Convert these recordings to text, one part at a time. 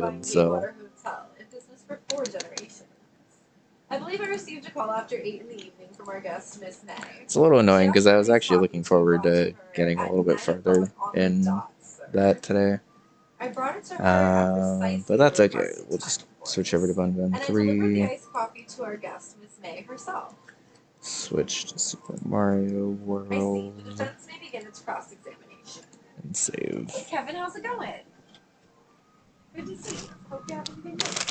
good, so. For 4 generations. I believe I received a call after 8 in the evening from our guest, Miss May. It's a little annoying because I was actually looking forward to getting a little bit further in that today. I brought it to her But that's okay. We'll just switch over to Bunbun 3. And I delivered the iced coffee to our guest, Miss May herself. Switch to Super Mario World. I see. The defense may begin its cross-examination. And save. Hey Kevin, how's it going? Good to see you. Hope you have everything good.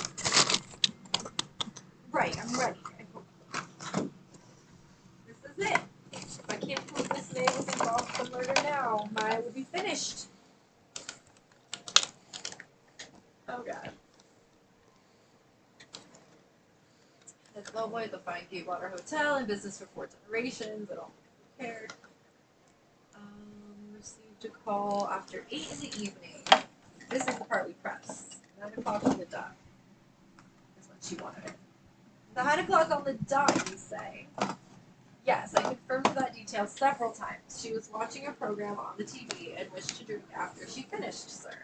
Right, I'm ready. This is it. If I can't prove Miss May was involved in the murder now, Maya will be finished. Oh god. It's Bellboy at the Fine Gatewater Hotel, in business for 4 generations. I don't care. Received a call after 8 in the evening. This is the part we press. 9 o'clock on the dot. Is when she wanted it. 9 o'clock on the dot, you say? Yes, I confirmed that detail several times. She was watching a program on the TV and wished to drink after she finished, sir.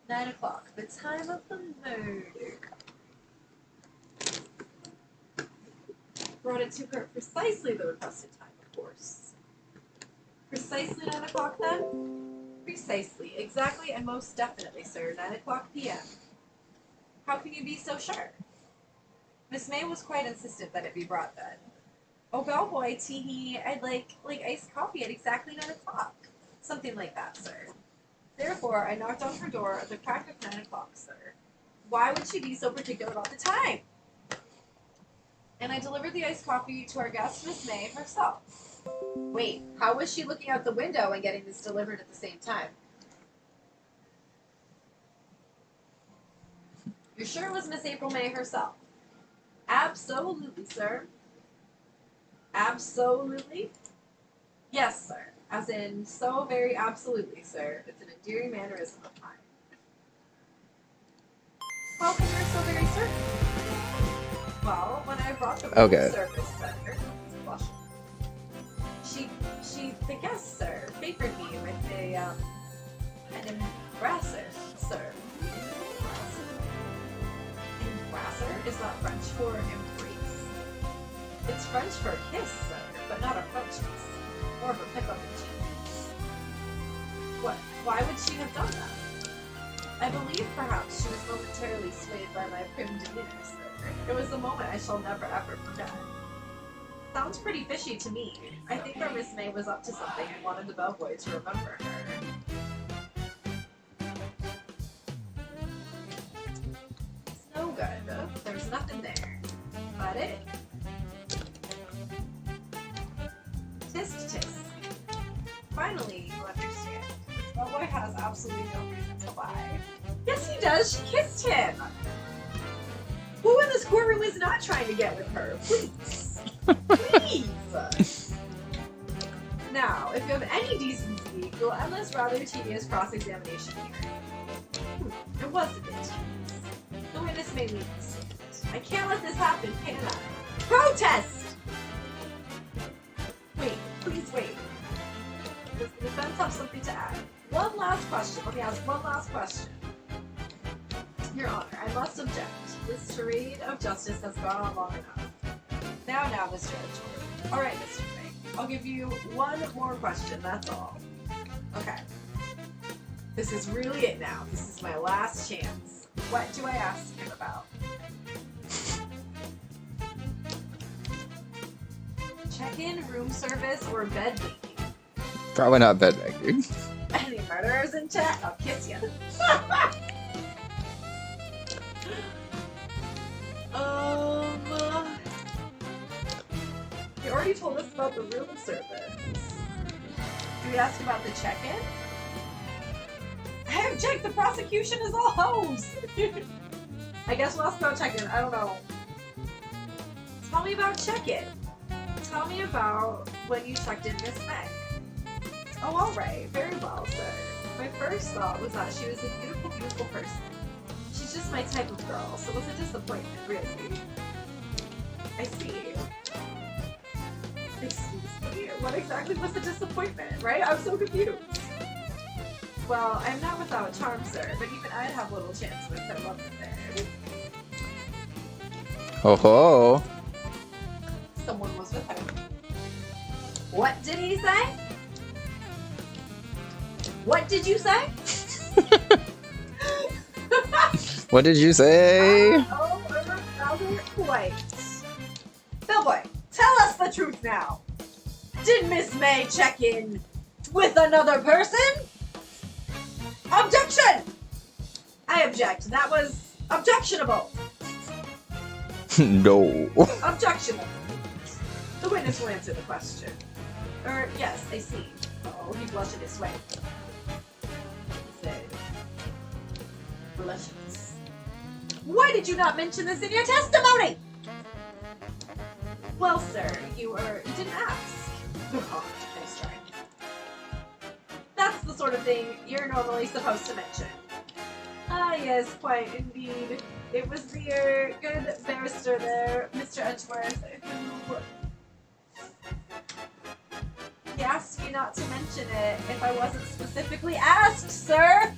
9 o'clock, the time of the murder. Brought it to her precisely the requested time, of course. Precisely 9 o'clock then? Precisely, exactly, and most definitely, sir. 9 o'clock p.m. How can you be so sure? Miss May was quite insistent that it be brought then. Oh, bellboy, tee-hee, I'd like iced coffee at exactly 9 o'clock. Something like that, sir. Therefore, I knocked on her door at the crack of 9 o'clock, sir. Why would she be so particular about the time? And I delivered the iced coffee to our guest, Miss May, herself. Wait, how was she looking out the window and getting this delivered at the same time? You're sure it was Miss April May herself? Absolutely, sir. Absolutely? Yes, sir. As in, so very absolutely, sir. It's an endearing mannerism of mine. How come you're so very certain? Well, when I brought the service center, the guest, sir, favored me with an embrasser, sir. Embrasser is not French for embrace. It's French for a kiss, sir, but not a French kiss. More of a pick up the cheek. What? Why would she have done that? I believe perhaps she was momentarily swayed by my prim demeanor, sir. It was a moment I shall never ever forget. Sounds pretty fishy to me. I think our Miss May was up to something and wanted the bellboy to remember her. It's no good. There's nothing there. But it. Tisk tisk. Finally, you understand. Bellboy has absolutely no reason to lie. Yes, he does. She kissed him. Who in this courtroom is not trying to get with her? Please. Please! Now, if you have any decency, you'll end this rather tedious cross-examination hearing. It was a bit tedious. The witness may leave this statement. I can't let this happen, can I? Protest! Wait, please wait. Does the defense have something to add? One last question. Let me ask one last question. Your Honor, I must object. This charade of justice has gone on long enough. Now, Mr. Edgeworth. All right, Mr. May. I'll give you one more question, that's all. Okay. This is really it now. This is my last chance. What do I ask him about? Check-in, room service, or bed making? Probably not bed making. Any murderers in chat? I'll kiss you. You already told us about the room service. Did we ask about the check-in? I object, the prosecution is all hoes! I guess we'll ask about check-in, I don't know. Tell me about check-in. Tell me about when you checked in Miss Meg. Oh, alright, very well, sir. My first thought was that she was a beautiful, beautiful person. She's just my type of girl, so it was a disappointment, really. I see. Excuse me, what exactly was the disappointment, right? I'm so confused. Well, I'm not without charm, sir, but even I'd have little chance with her love affair. Ho ho! Someone was with her. What did he say? What did you say? What did you say? Oh, rather quite. Bellboy, tell us the truth now. Did Miss May check in with another person? Objection! I object. That was objectionable. No. Objectionable. The witness will answer the question. Yes, I see. Oh, he blushed his way. He said, blushes. Why did you not mention this in your testimony? Well, sir, you didn't ask. Nice try. That's the sort of thing you're normally supposed to mention. Ah, yes, quite indeed. It was the good barrister there, Mr. Edgeworth, who... He asked me not to mention it if I wasn't specifically asked, sir.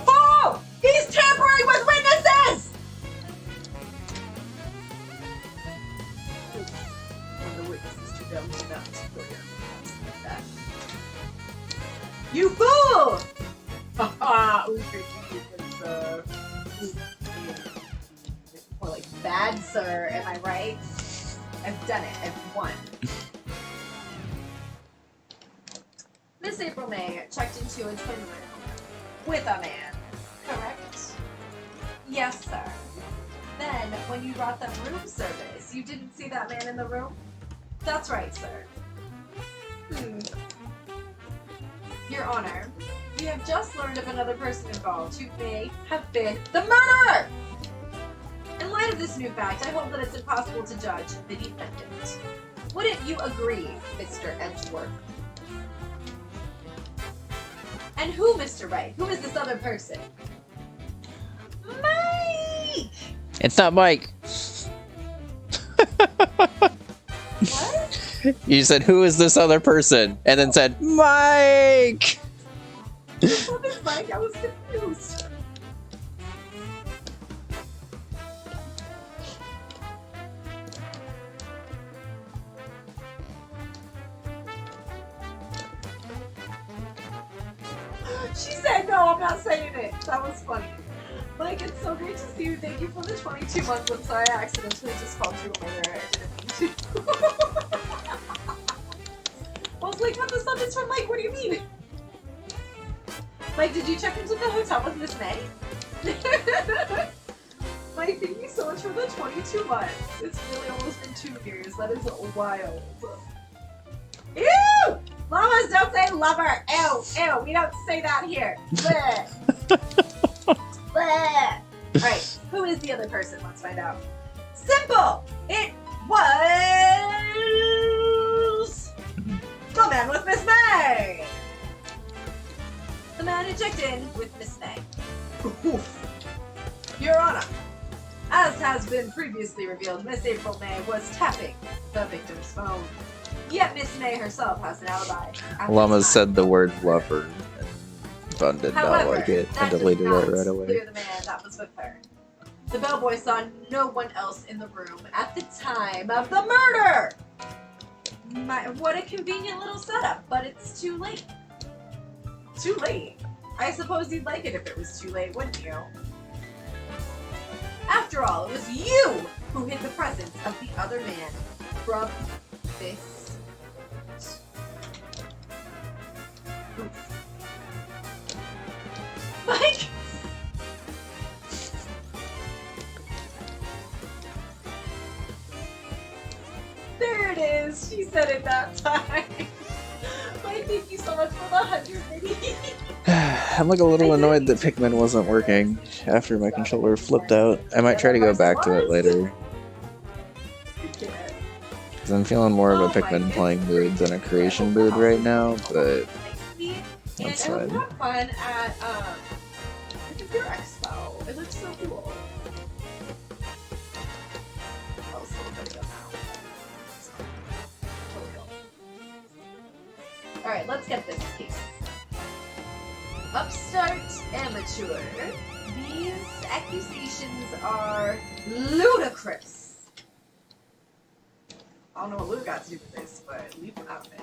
Oh! He's tampering with witnesses! When the witness is too dumb to not like that. You fool! Haha! More like bad, sir. Am I right? I've done it. I've won. Miss April May checked into a twin room with a man, correct? Yes, sir. Then, when you brought them room service, you didn't see that man in the room? That's right, sir. Your Honor, we have just learned of another person involved who may have been the murderer! In light of this new fact, I hold that it's impossible to judge the defendant. Wouldn't you agree, Mr. Edgeworth? And who, Mr. Wright? Who is this other person? Mike! It's not Mike. What? You said, who is this other person? And then said, Mike! What is Mike? I was confused. She said, no, I'm not saying it. That was funny. Mike, it's so great to see you. Thank you for the 22 months. I'm sorry I accidentally just called you a murderer. I didn't mean to. I was like, what the stuff is from Mike? What do you mean? Mike, did you check into the hotel with Miss May? Mike, thank you so much for the 22 months. It's really almost been 2 years. That is wild. Ew! Llamas don't say lover. Ew, ew. We don't say that here. Bleh. Bleh. Alright, who is the other person? Let's find out. Simple! It was the man with Miss May! The man who checked in with Miss May. Your Honor, as has been previously revealed, Miss April May was tapping the victim's phone. Yet Miss May herself has an alibi. Llama said the word lover, and Bun did not like it and deleted it right away. Clear the man that was with her. The bellboy saw no one else in the room at the time of the murder! What a convenient little setup, but it's too late. Too late? I suppose you'd like it if it was too late, wouldn't you? After all, it was you who hid the presence of the other man from this. Mike! There it is! She said it that time! Mike, thank you so much for the 100 baby! I'm like a little annoyed that Pikmin wasn't working after my controller flipped out. I might try to go back to it later. Because I'm feeling more of a Pikmin playing mood than a creation mood right now, but that's fine. And we had fun at the Computer Expo. It looked so cool. Oh, so we're gonna go now. Alright, let's get this case. Upstart amateur. These accusations are ludicrous. I don't know what Lou got to do with this, but leave him out of it.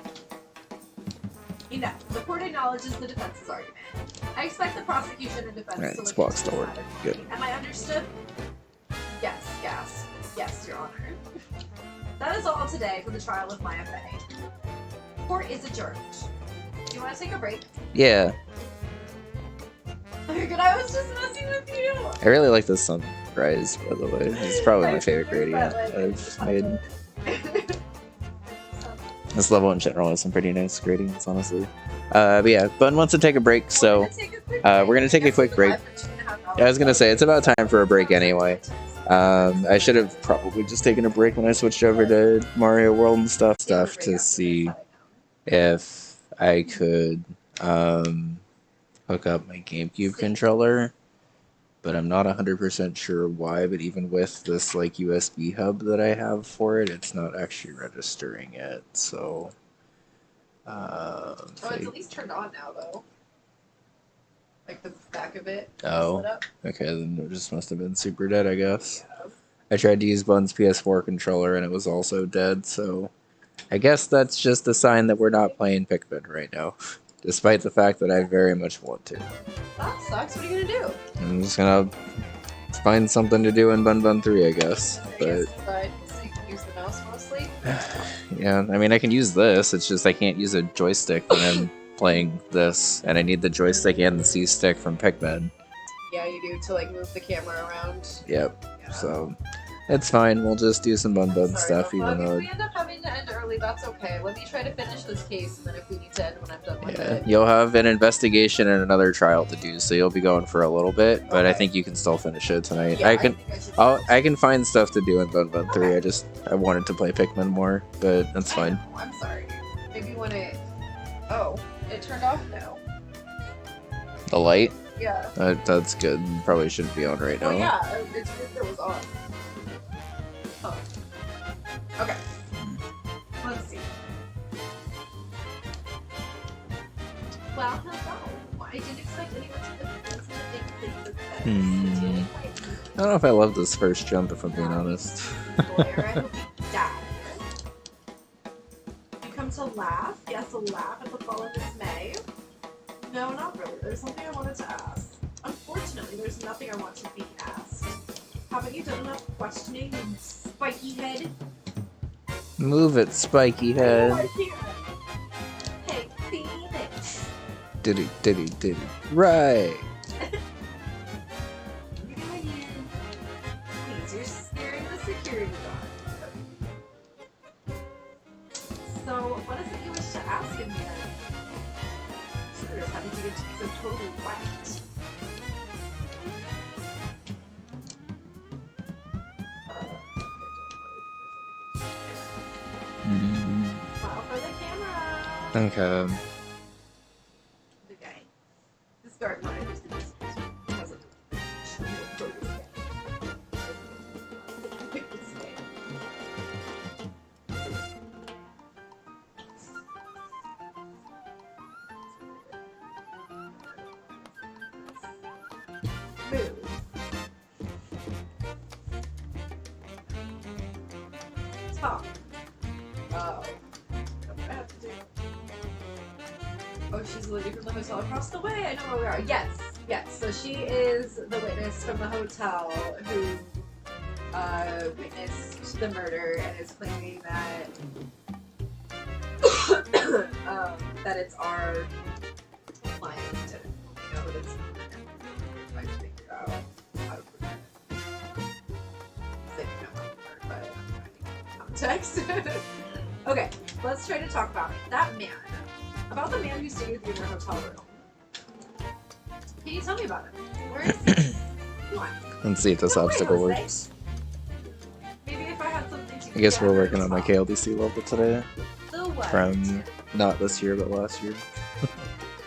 Enough. The court acknowledges the defense's argument. I expect the prosecution and defense Alright, to this look box into don't this work. matter for Good. me. Am I understood? Yes, gasp. Yes, Your Honor. That is all today for the trial of Maya Fey. Court is adjourned. Do you want to take a break? Yeah, Oh, good. I was just messing with you. I really like this sunrise, by the way. It's probably my favorite gradient I've made. This level in general has some pretty nice gradients, honestly. But yeah, Bun wants to take a break, so we're gonna take a quick break. Yeah, I was gonna say, it's about time for a break anyway. I should have probably just taken a break when I switched over to Mario World and stuff to see if I could hook up my GameCube controller, but I'm not 100% sure why. But even with this like USB hub that I have for it, it's not actually registering it. So, it's at least turned on now, though. Like the back of it. Oh, lit up. okay, then it just must have been super dead, I guess. Yeah. I tried to use Bun's PS4 controller and it was also dead, so I guess that's just a sign that we're not playing Pikmin right now, despite the fact that I very much want to. That sucks. What are you gonna do? I'm just gonna find something to do in Bunbun 3, I guess. But So you can use the mouse mostly. yeah, I mean, I can use this. It's just I can't use a joystick when I'm playing this, and I need the joystick and the C stick from Pikmin. Yeah, you do to like move the camera around. Yep. Yeah. So it's fine. We'll just do some Bunbun Sorry, stuff, Bug. even though. If we end up having to end early, that's okay. Let me try to finish this case, and then if we need to end when I'm done with Yeah, it. you'll have an investigation and another trial to do, so you'll be going for a little bit. But I Okay. think you can still finish it tonight. Yeah, I can. think I should I can find stuff to do in Bunbun 3. I wanted to play Pikmin more, but that's I fine. know, I'm sorry. Maybe when it. Oh, it turned off now. The light. Yeah. That's good. Probably shouldn't be on right now. Well, yeah, it's weird it was on. Huh. Okay. Let's see. Well, hello. I didn't expect anyone to look at this and think things like this. Hmm. It's really quite I don't know if I love this first jump, if I'm being honest. Lawyer, I hope you die. You come to laugh? Yes, a laugh at the fall of dismay. No, not really. There's something I wanted to ask. Unfortunately, there's nothing I want to be asked. Haven't you done enough questioning, you spiky head? Move it, spiky head. Oh, I can't. Hey, Phoenix. Diddy. Right. Give me my hand. Please, you're scaring the security guard. So, what is it you wish to ask him here? Sure, how did you get so totally whacked? Smile for the camera. Okay. Okay. This guard might just be has a focus pick this game. Move. Talk. Oh. What do I have to do? Oh, she's the lady from the hotel across the way. I know where we are. Yes. So she is the witness from the hotel who witnessed the murder and is claiming that that it's our client. You know that it's trying to figure out how to prevent it. Say you know how to but I'm trying to context. Okay, let's try to talk about it. That man. About the man who stayed with you in your hotel room. Can you tell me about him? Where is he? Come on. Let's see if this No way, obstacle Jose. works. Maybe if I had something to I guess we're gather working on my top. KLDC level today. The what? From not this year, but last year.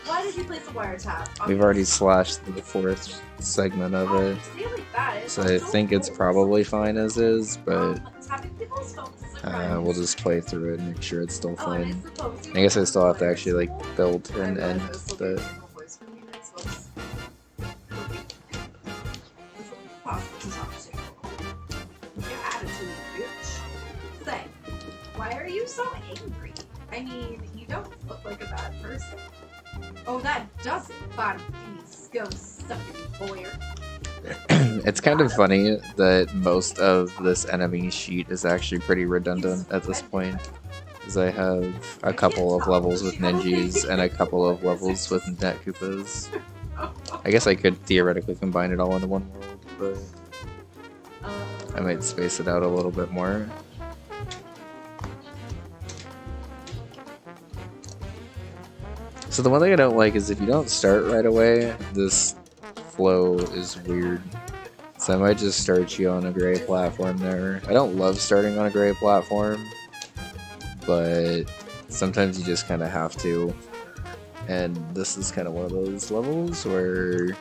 Why did you place a wiretap? on We've this? already slashed the 4th segment of Oh, it. you say it like that. It's So not I so think it's cool. probably fine as is, but Tapping people's phones is a crime. we'll just play through it and make sure it's still Oh, and fine. I suppose you I guess I still have to know actually like build and end, it'll still be but a normal voice for me, that's possible to talk to. Your attitude, bitch. Say, why are you so angry? I mean, you don't look like a bad person. Oh, that doesn't bother me, scum-sucking boyer. It's kind of funny that most of this enemy sheet is actually pretty redundant at this point. Because I have a couple of levels with ninjas and a couple of levels with net Koopas. I guess I could theoretically combine it all into one world, but I might space it out a little bit more. So the one thing I don't like is if you don't start right away, this flow is weird. So I might just start you on a gray platform there. I don't love starting on a gray platform, but sometimes you just kind of have to. And this is kind of one of those levels where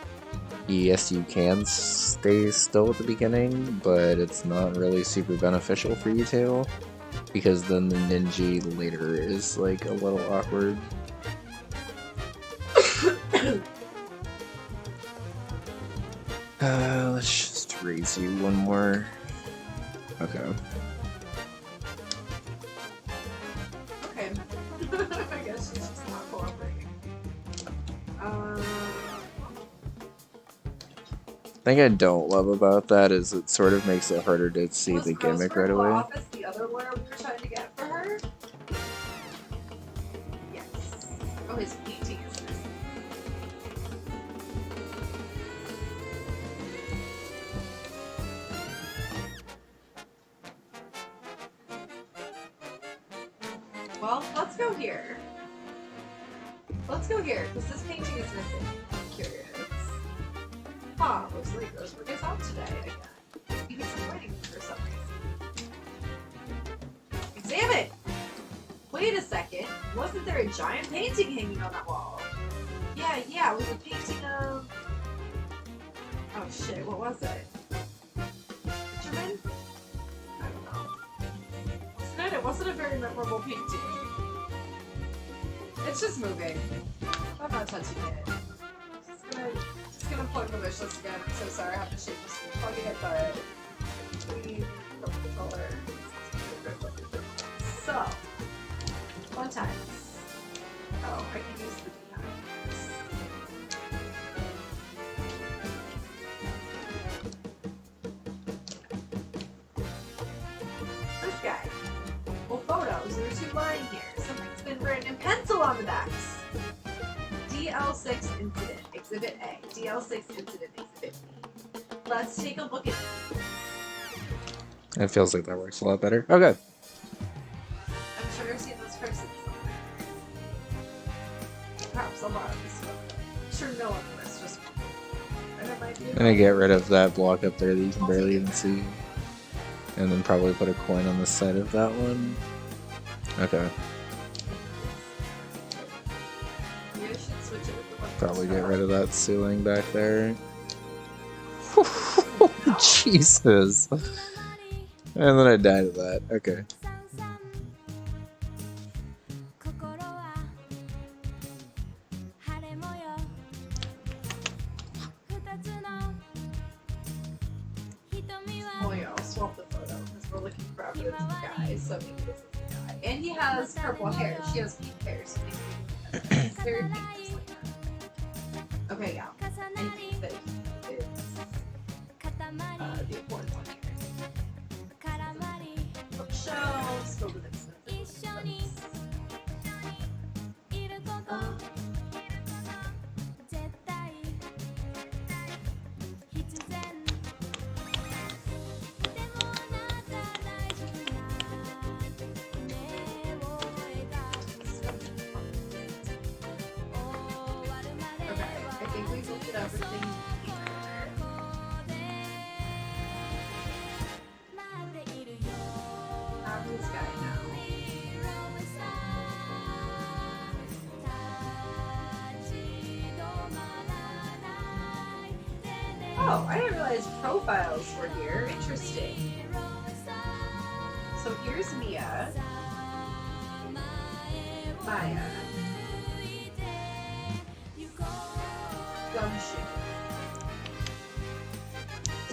yes, you can stay still at the beginning, but it's not really super beneficial for you to, because then the ninja later is like a little awkward. Let's just raise you one more. Okay. Okay. I guess she's just not cooperating. The thing I don't love about that is it sort of makes it harder to see the gimmick right away. Office the other lawyer we were trying to get for her? Yes. Oh, his painting is missing. Well, let's go here. Let's go here, because this painting is missing. I'm curious. Huh, looks like Roseburg is out today again. He's waiting for some reason. Examine! Wait a second. Wasn't there a giant painting hanging on that wall? Yeah, it was a painting of... Oh shit, what was it? Fisherman? I don't know. It wasn't a very memorable painting. It's just moving. I'm not touching it. Just gonna plug the wish list again. I'm so sorry I have to shape this thing plugging it, but we need the controller. So, fun times. Oh, I can use the D-pad. This guy. Well, photos. There's two lying here. Something's been written in pencil on the backs. DL6 Incident, Exhibit A. DL6 Incident, Exhibit B. Let's take a look at it. It feels like that works a lot better. Okay. I'm sure I've seen this person somewhere. Perhaps a lot of this one. I'm sure no one was just one. And it might be I'm gonna get rid of that block up there that you can barely even see. And then probably put a coin on the side of that one. Okay. Maybe I should switch it with the one. Probably get rid of that ceiling back there. Jesus. And then I died of that. Okay. Oh yeah, I'll swap the photo because we're looking for evidence of the guy, so maybe this is the guy. And he has purple hair. She has pink hair, so maybe it's very pink. Just like her. Okay, yeah. I think that he is the important one here. Bookshelves, filled with expensive books. I think we've looked at everything here. Have this guy now. Oh, I didn't realize profiles were here. Interesting. So here's Mia. Maya. Gumshoe.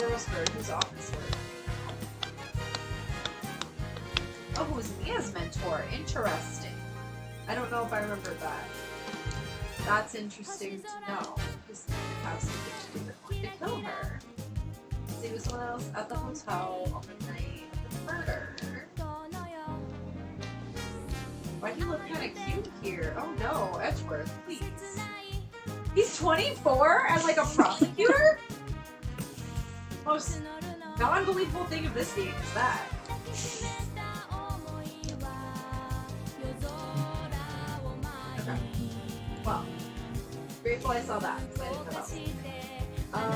Roseburg, who's office work? Oh, who's Mia's mentor? Interesting. I don't know if I remember that. That's interesting to know. Because the house didn't want to kill her. See, was someone else at the hotel on the night of the murder. Why do you look kind of cute here? Oh no, Edgeworth, please. He's 24 and like a prosecutor? Most non-believable thing of this game is that. Okay. Well, grateful I saw that because I didn't know that was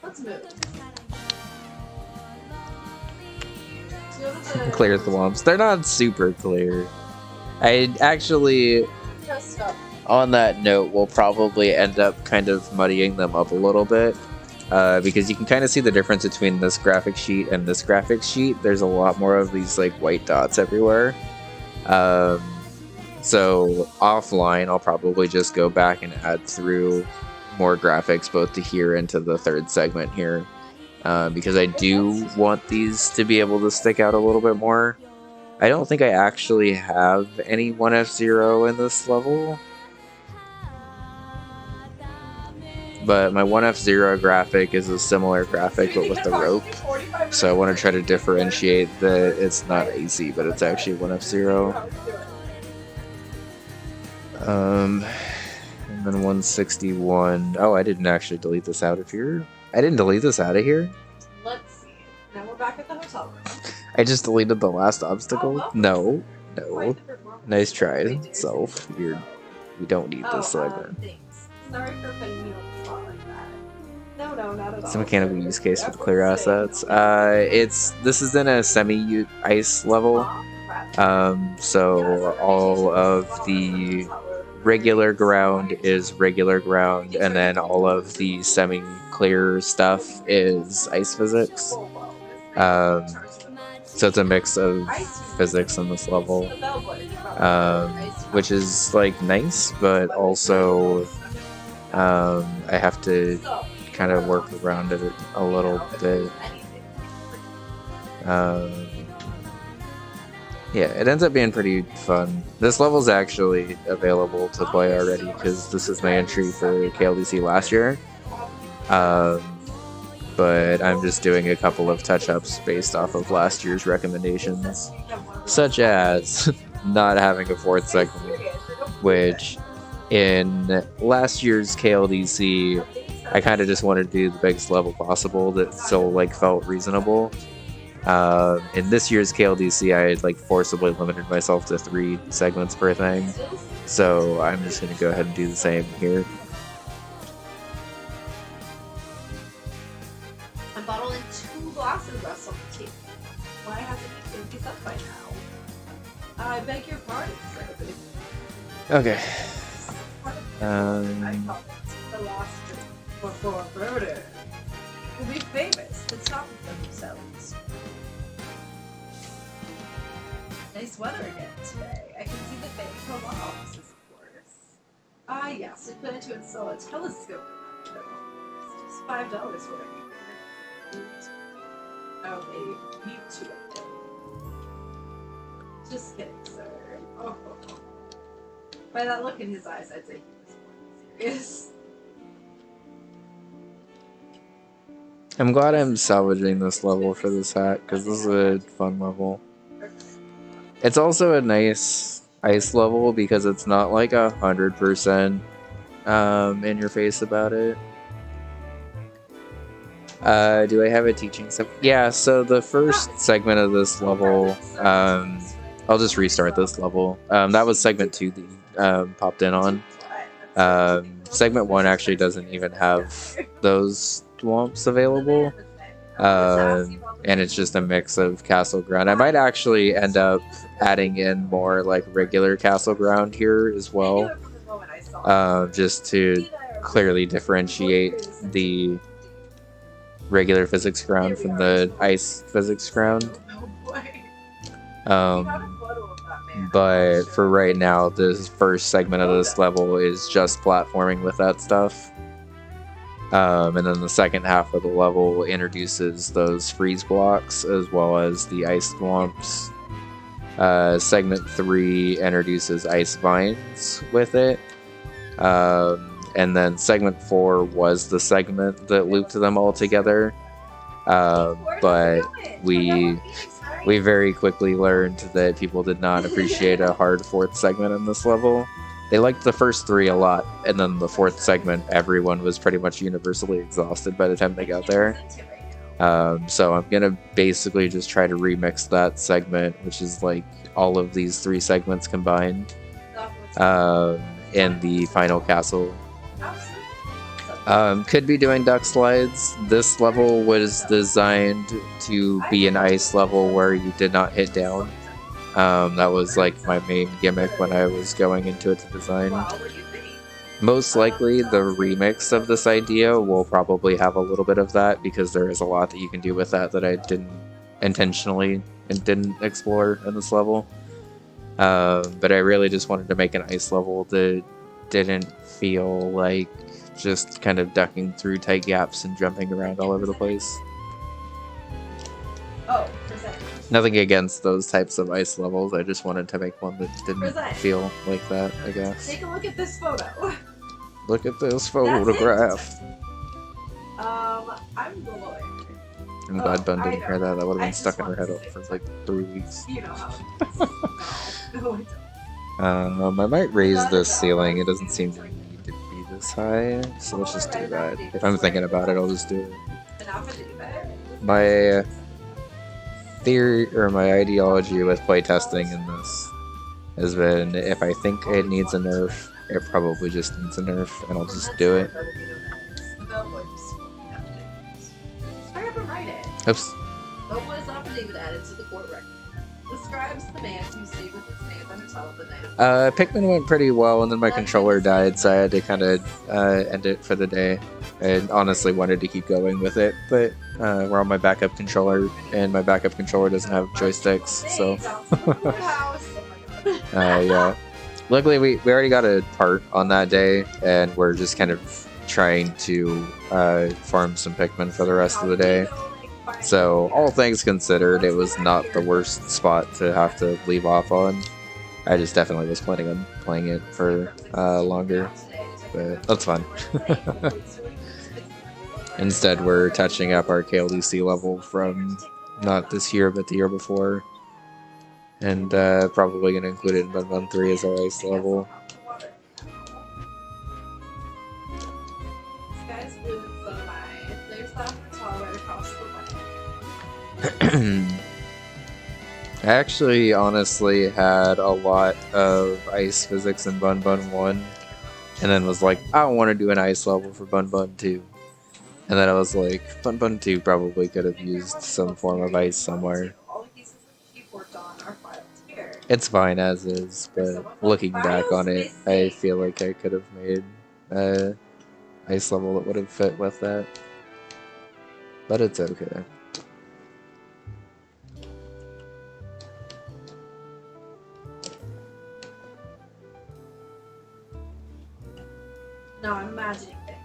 let's move. Clear the lumps. They're not super clear. I actually, on that note, will probably end up kind of muddying them up a little bit. Because you can kind of see the difference between this graphic sheet and this graphic sheet. There's a lot more of these like white dots everywhere. So offline, I'll probably just go back and add through more graphics both to here and to the third segment here. Because I do want these to be able to stick out a little bit more. I don't think I actually have any 1F0 in this level. But my 1F0 graphic is a similar graphic but with the rope. So I want to try to differentiate that it's not AC, but it's actually 1F0. And then 161. Oh, I didn't actually delete this out of here. I didn't delete this out of here? Let's see. Now we're back at the hotel room. I just deleted the last obstacle? No. No. Nice try, self. You don't need this segment. Thanks. Sorry for putting you on the spot like that. No, not at all. It's a mechanical use case with clear assets. This is in a semi-ice level. So all of the regular ground is regular ground, and then all of the semi-clear stuff is ice physics. So it's a mix of physics in this level, which is like nice, but also I have to kind of work around it a little bit. Yeah, it ends up being pretty fun. This level's actually available to play already because this is my entry for KLDC last year. But I'm just doing a couple of touch-ups based off of last year's recommendations, such as not having a fourth segment, which in last year's KLDC, I kind of just wanted to do the biggest level possible that still like felt reasonable. In this year's KLDC, I had like forcibly limited myself to 3 segments per thing, so I'm just going to go ahead and do the same here. I'm bottling 2 glasses left on the table. Why hasn't he cleaned these up by now? I beg your pardon, sir. Okay. The last drink before murder will be famous for stopping themselves. Nice weather again today. I can see the famous home offices, of course. Ah, yes, we plan to install a telescope in that building. It's just $5 for it. Oh, maybe mute to it. Just kidding, sir. Oh. By that look in his eyes, I'd say he was more than serious. I'm glad I'm salvaging this level for this hat, because this is a fun level. It's also a nice ice level because it's not like 100% in your face about it. Do I have a teaching Yeah, so the first segment of this level, I'll just restart this level. That was segment 2 that popped in on. Segment 1 actually doesn't even have those thwomps available. And it's just a mix of castle ground. I might actually end up adding in more like regular castle ground here as well, just to clearly differentiate the regular physics ground from the ice physics ground. but for right now, this first segment of this level is just platforming with that stuff. And then the second half of the level introduces those freeze blocks as well as the ice swamps. Segment 3 introduces ice vines with it. And then segment 4 was the segment that looped them all together. But we very quickly learned that people did not appreciate a hard fourth segment in this level. They liked the first 3 a lot, and then the fourth segment, everyone was pretty much universally exhausted by the time they got there. So I'm gonna basically just try to remix that segment, which is like all of these 3 segments combined, in the final castle. Could be doing duck slides. This level was designed to be an ice level where you did not hit down. That was like my main gimmick when I was going into it to design. Most likely the remix of this idea will probably have a little bit of that, because there is a lot that you can do with that I didn't intentionally and didn't explore in this level. But I really just wanted to make an ice level that didn't feel like just kind of ducking through tight gaps and jumping around all over the place. Oh, nothing against those types of ice levels, I just wanted to make one that didn't feel like that, I guess. Take a look at this photo. Look at this photograph. I'm the lawyer. I'm glad Bun didn't hear that. That would have been stuck in her head for like 3 weeks. You know how it is. No, I might raise this ceiling. It doesn't seem to need to be this high, so let's just do that. If I'm thinking about it, I'll just do it. My theory, or my ideology with playtesting in this has been, if I think it needs a nerf, it probably just needs a nerf, and I'll just do it. Oops. What was affidavit added to the court record? Describes the man who stayed with his name on hotel of the night. Pikmin went pretty well, and then my controller died, so I had to kind of end it for the day. I honestly wanted to keep going with it, but we're on my backup controller, and my backup controller doesn't have joysticks, so... yeah. Luckily, we already got a part on that day, and we're just kind of trying to farm some Pikmin for the rest of the day. So, all things considered, it was not the worst spot to have to leave off on. I just definitely was planning on playing it for longer, but that's fun. Instead, we're touching up our KLDC level from not this year, but the year before. And probably going to include it in Bunbun 3 as our ice level. I actually honestly had a lot of ice physics in Bunbun 1, and then was like, I don't want to do an ice level for Bunbun 2. And then I was like, Bunbun 2 probably could have used some form of ice somewhere. It's fine as is, but looking back on it, I feel like I could have made an ice level that would have fit with that. But it's okay. No, I'm imagining things.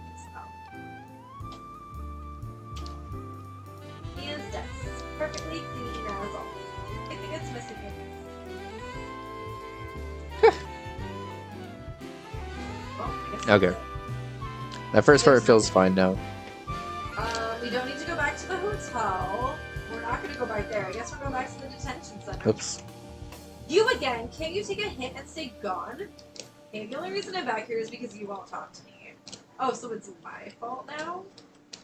Ian's desk. Perfectly clean as always. I think it's missing it. Okay. That first part feels fine now. We don't need to go back to the hotel. We're not going to go back there. I guess we're going back to the detention center. Oops. You again. Can't you take a hint and stay gone? Okay, the only reason I'm back here is because you won't talk to me. Oh, so it's my fault now?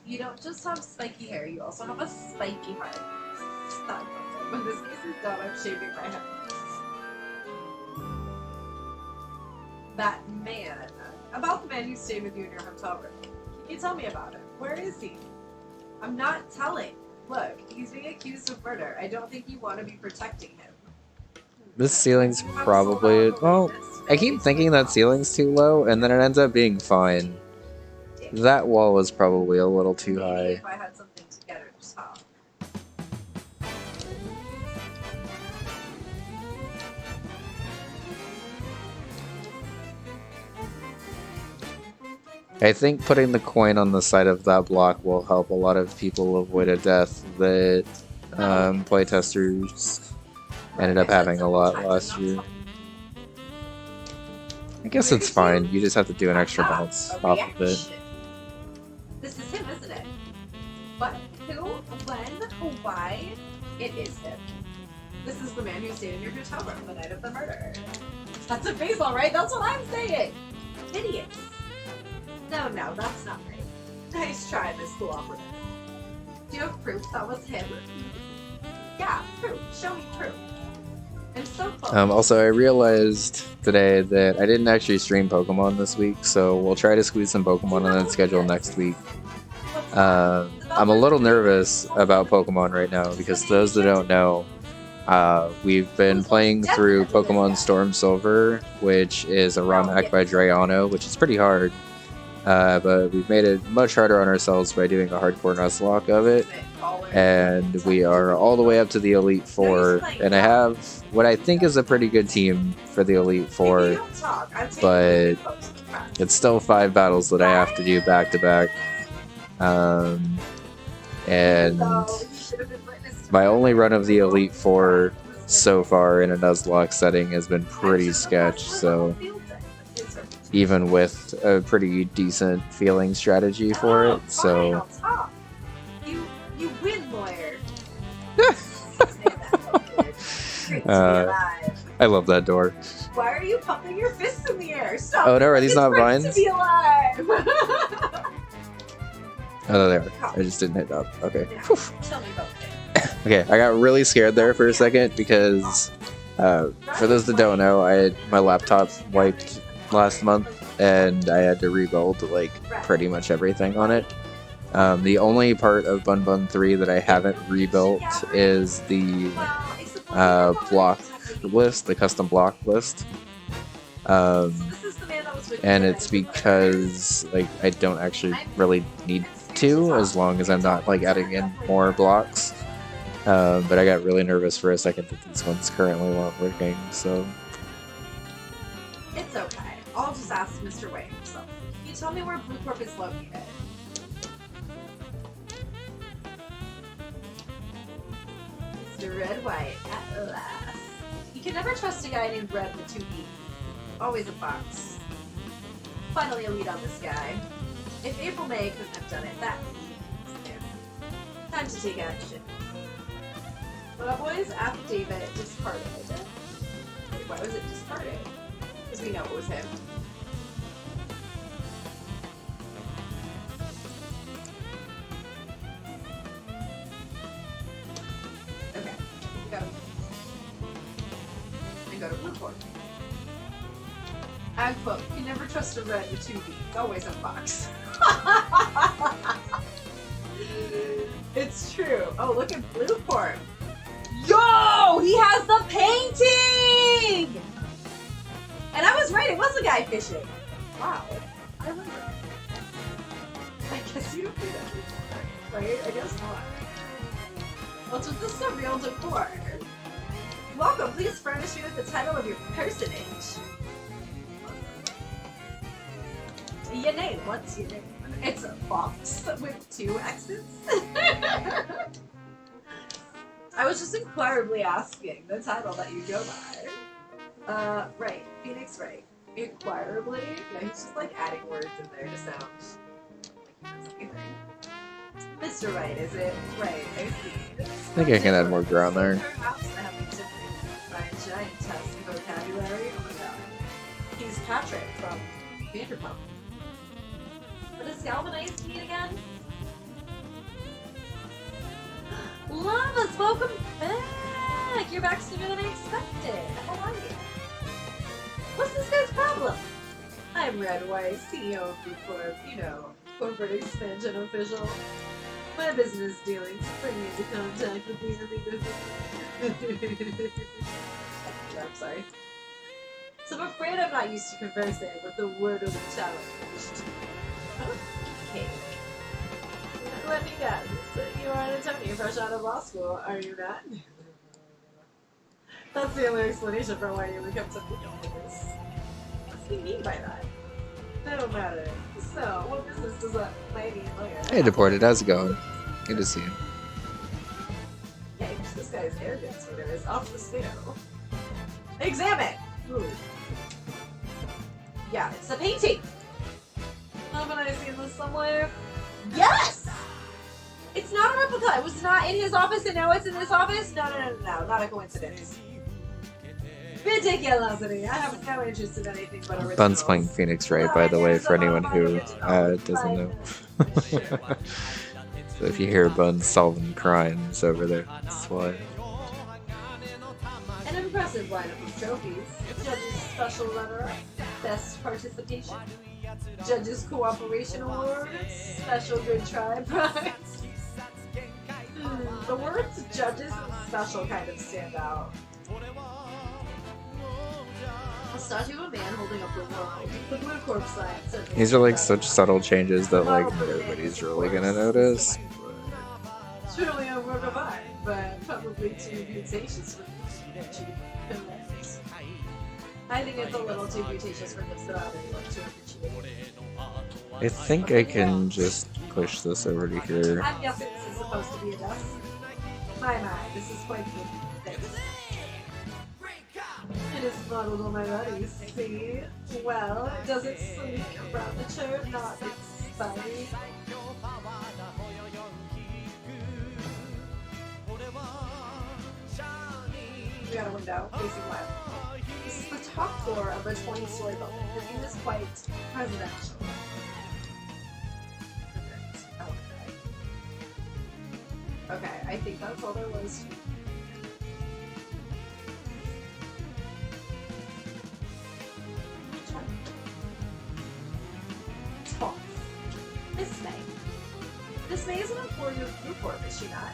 You don't just have spiky hair, you also have a spiky heart. Stop. When this case is done, I'm shaving my head. That man. About the man who stayed with you in your hotel room. Can you tell me about it? Where is he? I'm not telling. Look, he's being accused of murder. I don't think you want to be protecting him. This ceiling's probably... Well, I keep thinking that ceiling's too low, and then it ends up being fine. That wall was probably a little too high. If I had something together to stop. I think putting the coin on the side of that block will help a lot of people avoid a death that playtesters ended up having a lot last year. I guess it's fine. You just have to do an extra bounce off of it. This is him, isn't it? What? Who? When? Why? It is him. This is the man who stayed in your hotel room the night of the murder. That's a baseball, right? That's what I'm saying! Idiots. No, that's not right. Nice try, Miss Cooperative. Do you have proof that was him? Yeah, proof. Show me proof. I'm so close. Also, I realized today that I didn't actually stream Pokemon this week, so we'll try to squeeze some Pokemon on that schedule next week. I'm a little nervous about Pokemon right now because those that don't know, we've been playing through Pokemon Storm Silver, which is a ROM hack by Drayano, which is pretty hard. But we've made it much harder on ourselves by doing a hardcore Nuzlocke of it. And we are all the way up to the Elite Four, and I have what I think is a pretty good team for the Elite Four, but it's still 5 battles that I have to do back to back. And my only run of the Elite Four so far in a Nuzlocke setting has been pretty sketch, so even with a pretty decent feeling strategy for it, so... You win, lawyer! I love that door. Why are you pumping your fists in the air? Stop! Oh no, are these not vines? To be alive! Oh, there. I just didn't hit up. Okay. Now, tell me about it. Okay, I got really scared there for a second because, for those that don't know, I had my laptop wiped last month and I had to rebuild like pretty much everything on it. The only part of Bunbun 3 that I haven't rebuilt is the block list, the custom block list. And it's because like I don't actually really need to, as long as I'm not like adding in more blocks. But I got really nervous for a second that these ones currently weren't working, so... It's okay. I'll just ask Mr. Wang himself. Can you tell me where Blue Corp is located? Mr. Red White, at last. You can never trust a guy named Red with 2 E's. Always a fox. Finally a lead on this guy. If April May couldn't have done it, that would be him. Time to take action. Well, boys, affidavit discarded. Wait, why was it discarded? Because we know it was him. Okay, go. And go to Blue Court. I quote, you can never trust a red with 2 B's. Always a fox. It's true. Oh, look at Blue Court. Yo! He has the painting! And I was right, it was a guy fishing. Wow. I remember. I guess you don't do that before, right? I guess not. Well, so this is a real decor. Welcome, please furnish me with the title of your personage. Your name, what's your name? It's a fox with 2 X's. I was just inquirably asking the title that you go by. Right. Phoenix Wright. Inquirably? Yeah, he's just like adding words in there to sound like he knows anything. Mr. Wright, is it? Right, I see. I think I can add more ground there. Giant test vocabulary. Oh my god. He's Patrick from Vanderpump. What does galvanized mean again? Llamas, welcome back! You're back sooner than I expected. How are you? What's this guy's problem? I'm Red White, CEO of Blue Corp, you know, corporate expansion official. My business dealings bring me into contact with the I'm sorry. So I'm afraid I'm not used to conversing with the word of the challenge. Okay. Let me guess. You are an attorney fresh out of law school, are you not? That's the only explanation for why you become something like this. What does he mean by that? No matter. So, what business does that lady lawyer? Hey, Deported, how's it going? Good to see you. Hey, this guy's arrogance meter is off the scale. Examine! Ooh. Yeah, it's a painting! Haven't I seen this somewhere? Yes! It's not a replica. It was not in his office and now it's in this office? No, not a coincidence. Ridiculosity. I have no interest in anything but originals. Bun's playing Phoenix Wright, by the way, for anyone who doesn't know. So if you hear Bun solving crimes over there, that's why. An impressive lineup of trophies. Judges Special Runner-Up, Best Participation, Judges Cooperation Award, Special Good Try Prize. The words judges and special kind of stand out. A statue of a man holding up the world. The blue corpse sign. These are like such subtle changes that like nobody's really gonna notice. Truly a work of art, but probably too mutations for cheap films. I think it's a little too mutations for this to anyone to appreciate. I think I can just push this over to here. I'm guessing this is supposed to be a desk. My, this is quite the fix. It is modeled on my body, see? Well, does it sleek around the chair, not its body? We got a window facing west. This is the top floor of a 20-story building. The view is quite presidential. Okay, I think that's all there was. Talk. Miss May. Miss May is an employee of Newport, is she not?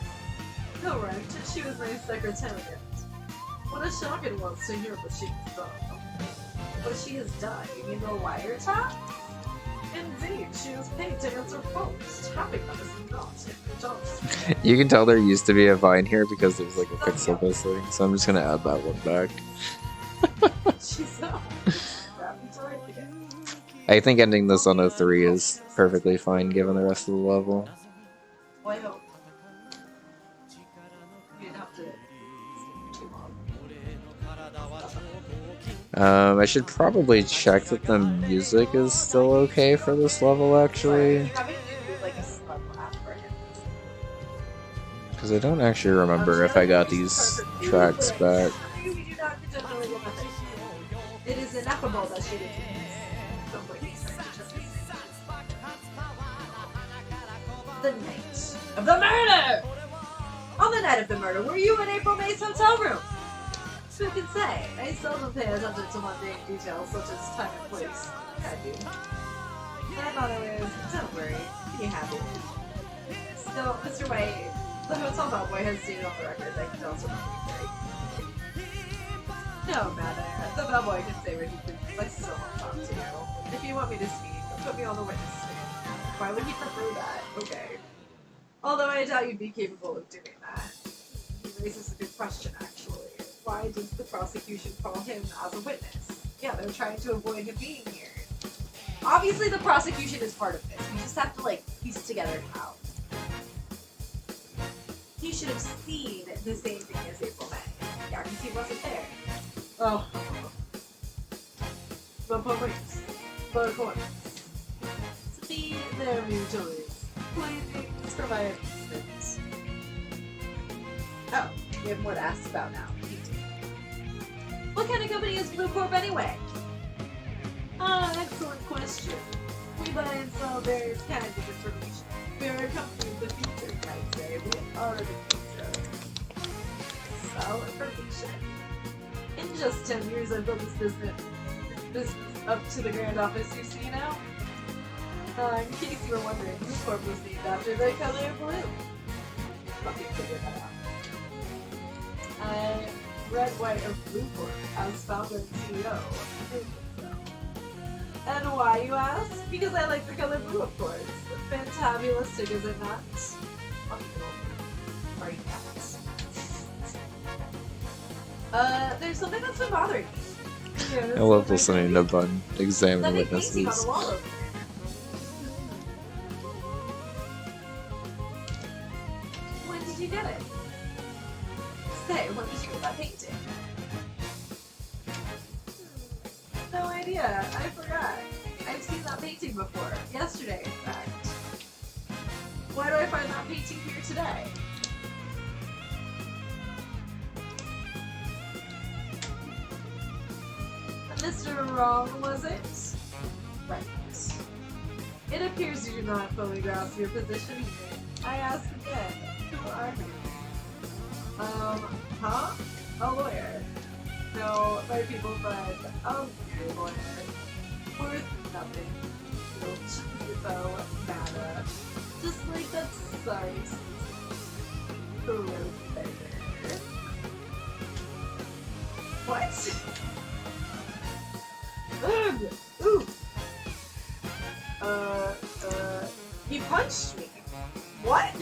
Correct. She was my secretariat. What a shock it was to hear what she has done. What she has done? You mean the wiretap? Indeed, she was paid to answer phones. Tapping them is not in her job. You can tell there used to be a vine here because there's like a pixel missing, so I'm just gonna add that one back. She's not. Again. I think ending this on a 3 is perfectly fine given the rest of the level. Well, I hope. You didn't have to stay too long. I should probably check that the music is still okay for this level, actually. Having to do like a slug laugh for him. Because I don't actually remember if I got these tracks back. We do not generally look at it. It is ineffable that she didn't. The night of the murder! On the night of the murder, were you in April May's hotel room? Who can say? I seldom pay attention to mundane details such as time and place. I do. My motto is, don't worry, be happy. Still, Mr. White, the hotel bellboy has stated on the record that he tells her no matter. The bellboy can say what he thinks. I still won't talk to you. If you want me to speak, put me on the witness stand. Why would he prefer that? Okay. Although I doubt you'd be capable of doing that. He raises a good question, actually. Why does the prosecution call him as a witness? Yeah, they're trying to avoid him being here. Obviously, the prosecution is part of this. We just have to, like, piece together how. He should have seen the same thing as April May. Yeah, because he wasn't there. Oh. But points. But coins. To be their mutuals. Please provide assistance. Oh, we have more to ask about now. What kind of company is Blue Corp anyway? Ah, excellent question. We buy and sell various kinds of information. We are a company of the future, you might say. We are the future. Sell information. In just 10 years, I've built this business up to the grand office you see now. In case you were wondering, Blue Corp was named after the color blue. Let me figure that out. Red, white, or Blue Corp as founder and CEO. And why, you ask? Because I like the color blue, of course. Fantabulistic, is it not? Are you not? There's something that's been bothering me. Yeah, I love listening to Bun examine that big painting on witnesses. the wall over there. When did you get it? Say, when did you get that painting? No idea. I forgot. I've seen that painting before. Yesterday, in fact. Why do I find that painting here today? Mr. Wrong, was it? Right. It appears you do not fully grasp your position here. I ask again, who are you? Huh? A lawyer. No, my people friend. Your lawyer. Worth nothing. So nada. Just like that sorry beggar. What? Ugh! Ooh! He punched me. What?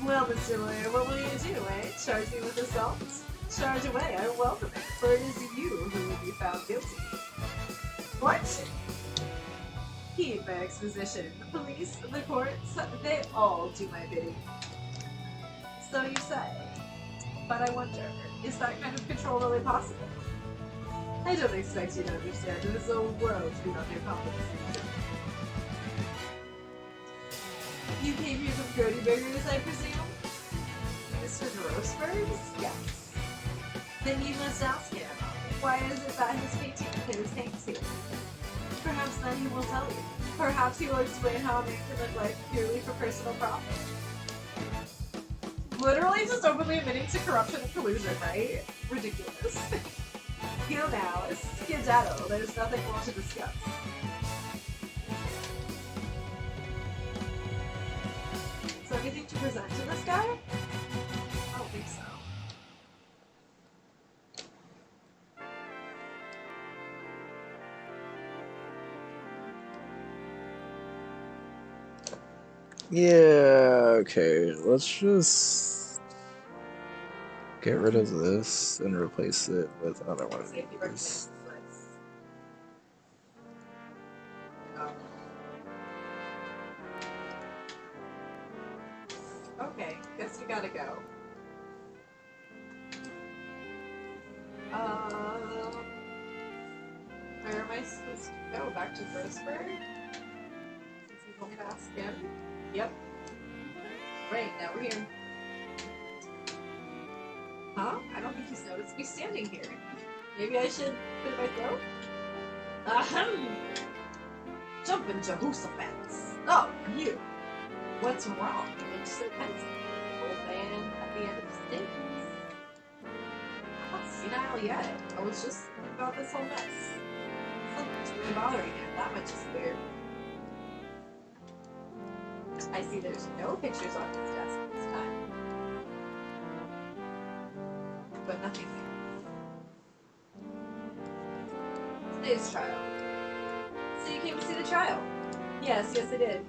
Well, Mr. Lawyer, what will you do, eh? Charge me with assault? Charge away, I welcome it, for it is you who will be found guilty. What? Keep my exposition. The police, the courts, they all do my bidding. So you say. But I wonder, is that kind of control really possible? I don't expect you to understand. It is a world beyond your competency. You came here from Grody Burgers, I presume? Mr. Grossberg's? Yes. Then you must ask him, why is it that his hangs here? Perhaps then he will tell you. Perhaps he will explain how a man can live life purely for personal profit. Literally just openly admitting to corruption and collusion, right? Ridiculous. You know now, skedaddle, there's nothing more to discuss. So anything to present to this guy? I don't think so. Yeah, okay, let's just get rid of this and replace it with another one of these. Okay, guess we gotta go. Where am I supposed to go? Back to Grossberg? Since you told me to ask him? Yep. Right, now we're here. Huh? I don't think he's noticed me standing here. Maybe I should clear my throat? Ahem! Jumpin' Jehoshaphat! Oh, you! What's wrong? You look so pensive. Old man at the end of his days. I'm not senile yet. I was just thinking about this whole mess. Something's really bothering him. That much is clear. I see there's no pictures on his desk this time. But nothing new. Today's trial. So you came to see the trial? Yes, I did.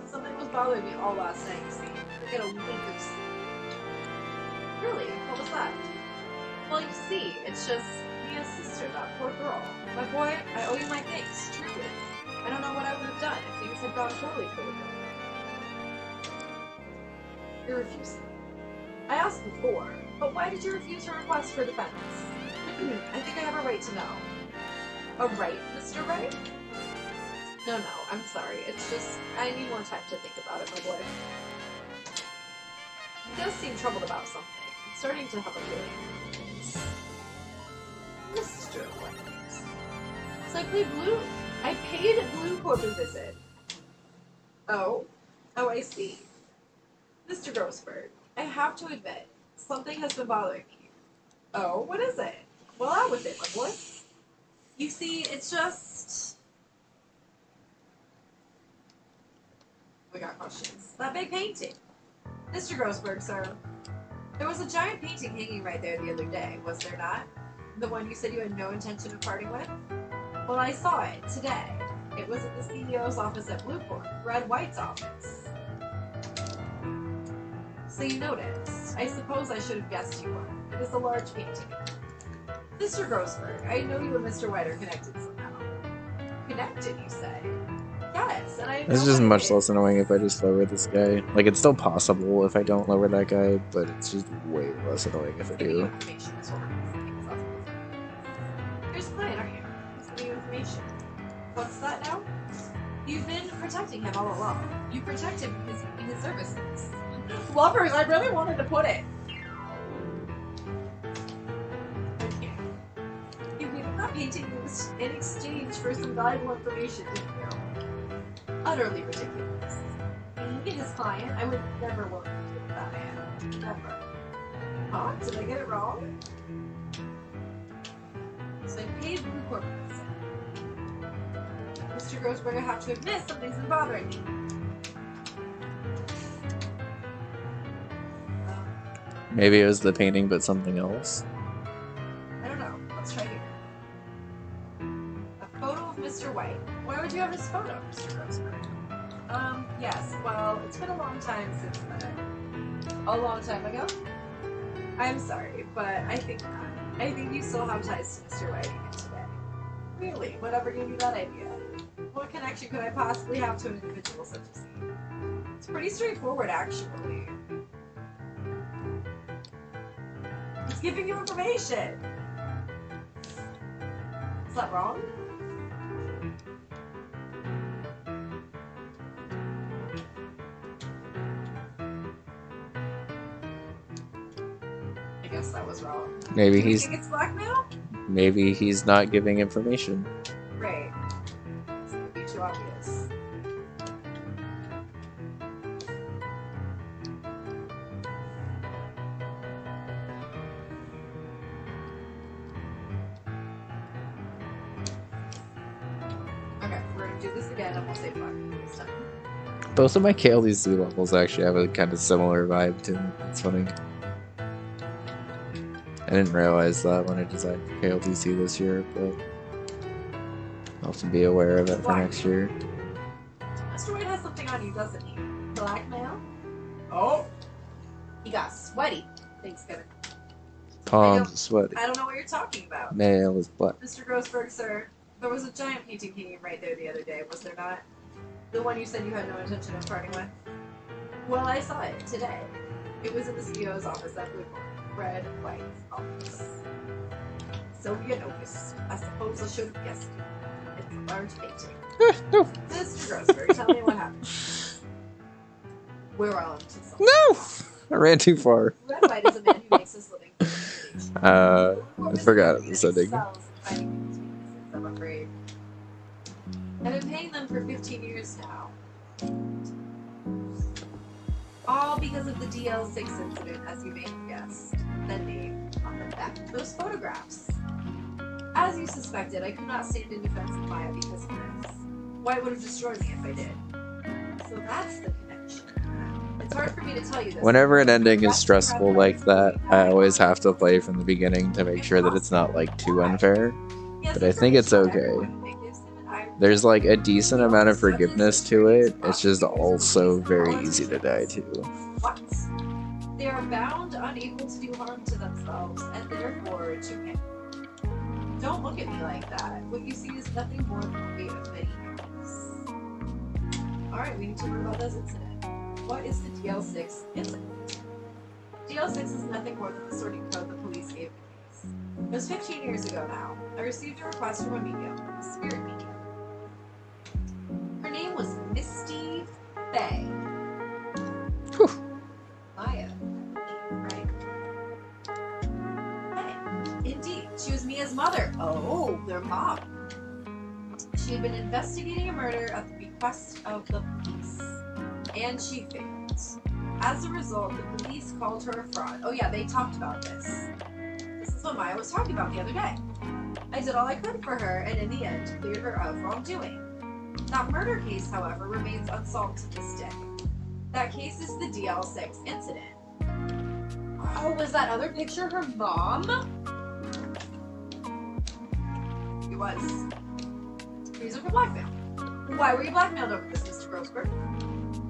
Something was bothering me all last night, you see. I get a wink of sleep. Really? What was that? Well, you see, it's just Mia's sister, that poor girl. My boy, I owe you my thanks, truly. I don't know what I would have done if things had gone poorly for the girl. You're refusing. I asked before, but why did you refuse her request for defense? I think I have a right to know. A right, Mr. Wright? No, I'm sorry. It's just, I need more time to think about it, my boy. He does seem troubled about something. I'm starting to have a feeling. Mr. Wright. So I played Blue. I paid Blue Corp a visit. Oh, I see. Mr. Grossberg, I have to admit, something has been bothering me. Oh, what is it? Well, out with it, my boy. You see, it's just... We got questions. That big painting. Mr. Grossberg, sir. There was a giant painting hanging right there the other day, was there not? The one you said you had no intention of parting with? Well, I saw it today. It was at the CEO's office at Bluecorn, Red White's office. So you noticed. I suppose I should have guessed you would. It is a large painting. Mr. Grossberg, I know you and Mr. White are connected somehow. Connected, you say? Yes, and I know It's just what much it less is. annoying if I just lower this guy. Like, it's still possible if I don't lower that guy, but it's just way less annoying if I Giving you do. information is what we're doing. You're a client, aren't you? He's giving you information. What's that now? You've been protecting him all along. You protected his services. Lovers, I really wanted to put it. Okay. You gave him that painting in exchange for some valuable information, didn't you? Utterly ridiculous. Being his client, I would never work with that man. Never. Huh? Did I get it wrong? So I paid Blue Corporate. Mr. Grossberg, I have to admit something's been bothering me. Maybe it was the painting, but something else. I don't know. Let's try here. A photo of Mr. White. Why would you have his photo, Mr. Grossberg? Yes. Well, it's been a long time since then. A long time ago? I'm sorry, but I think not. I think you still have ties to Mr. White even today. Really? Whatever gave you that idea? What connection could I possibly have to an individual such as you? It's pretty straightforward, actually. It's giving you information. Is that wrong? I guess that was wrong. Maybe Do you he's think it's blackmail? maybe he's not giving information. Right. This could be too obvious. Okay, we're gonna do this again and we'll say black this time. Both of my KLDC levels actually have a kind of similar vibe to them. It's funny. I didn't realize that when I designed KLDC this year, but I'll have to be aware of it for next year. Mr. White has something on you, doesn't he? Blackmail? Oh! He got sweaty. Thanks, Kevin. Palms sweaty. I don't know what you're talking about. Nail is black. Mr. Grossberg, sir, there was a giant painting hanging right there the other day, was there not? The one you said you had no intention of parting with? Well, I saw it today. It was in the CEO's office at Bunbun. Red, white office. So you noticed. I suppose I should have guessed it. It's a large painting. No! Mr. Grossberg, tell me what happened. We're on to something. No! I ran too far. Red White is a man who makes his living. I forgot it was ending. I'm afraid. I've been paying them for 15 years now. All because of the DL6 incident, as you may have guessed. The name on the back of those photographs. As you suspected, I could not stand in defense of Maya because of this. White would have destroyed me if I did. So that's the connection. It's hard for me to tell you this. Whenever an ending is stressful like that, I always have to play from the beginning to make sure that it's not like too unfair. But I think it's okay. There's like a decent amount of forgiveness to it. It's just also very easy to die to. What? They are bound, unable to do harm to themselves, and therefore to him. Don't look at me like that. What you see is nothing more than the weight of many years. Alright, we need to learn about this incident. What is the DL6 incident? DL6 is nothing more than the sorting code the police gave me. It was 15 years ago now. I received a request from a medium, a spirit medium. Her name was Misty Faye. Whew. Maya. Right. Faye. Indeed. She was Mia's mother. Oh, their mom. She had been investigating a murder at the request of the police. And she failed. As a result, the police called her a fraud. Oh yeah, they talked about this. This is what Maya was talking about the other day. I did all I could for her, and in the end, cleared her of wrongdoing. That murder case, however, remains unsolved to this day. That case is the DL6 incident. Oh, was that other picture her mom? It was. Reason for blackmail. Why were you blackmailed over this, Mr. Grossberg?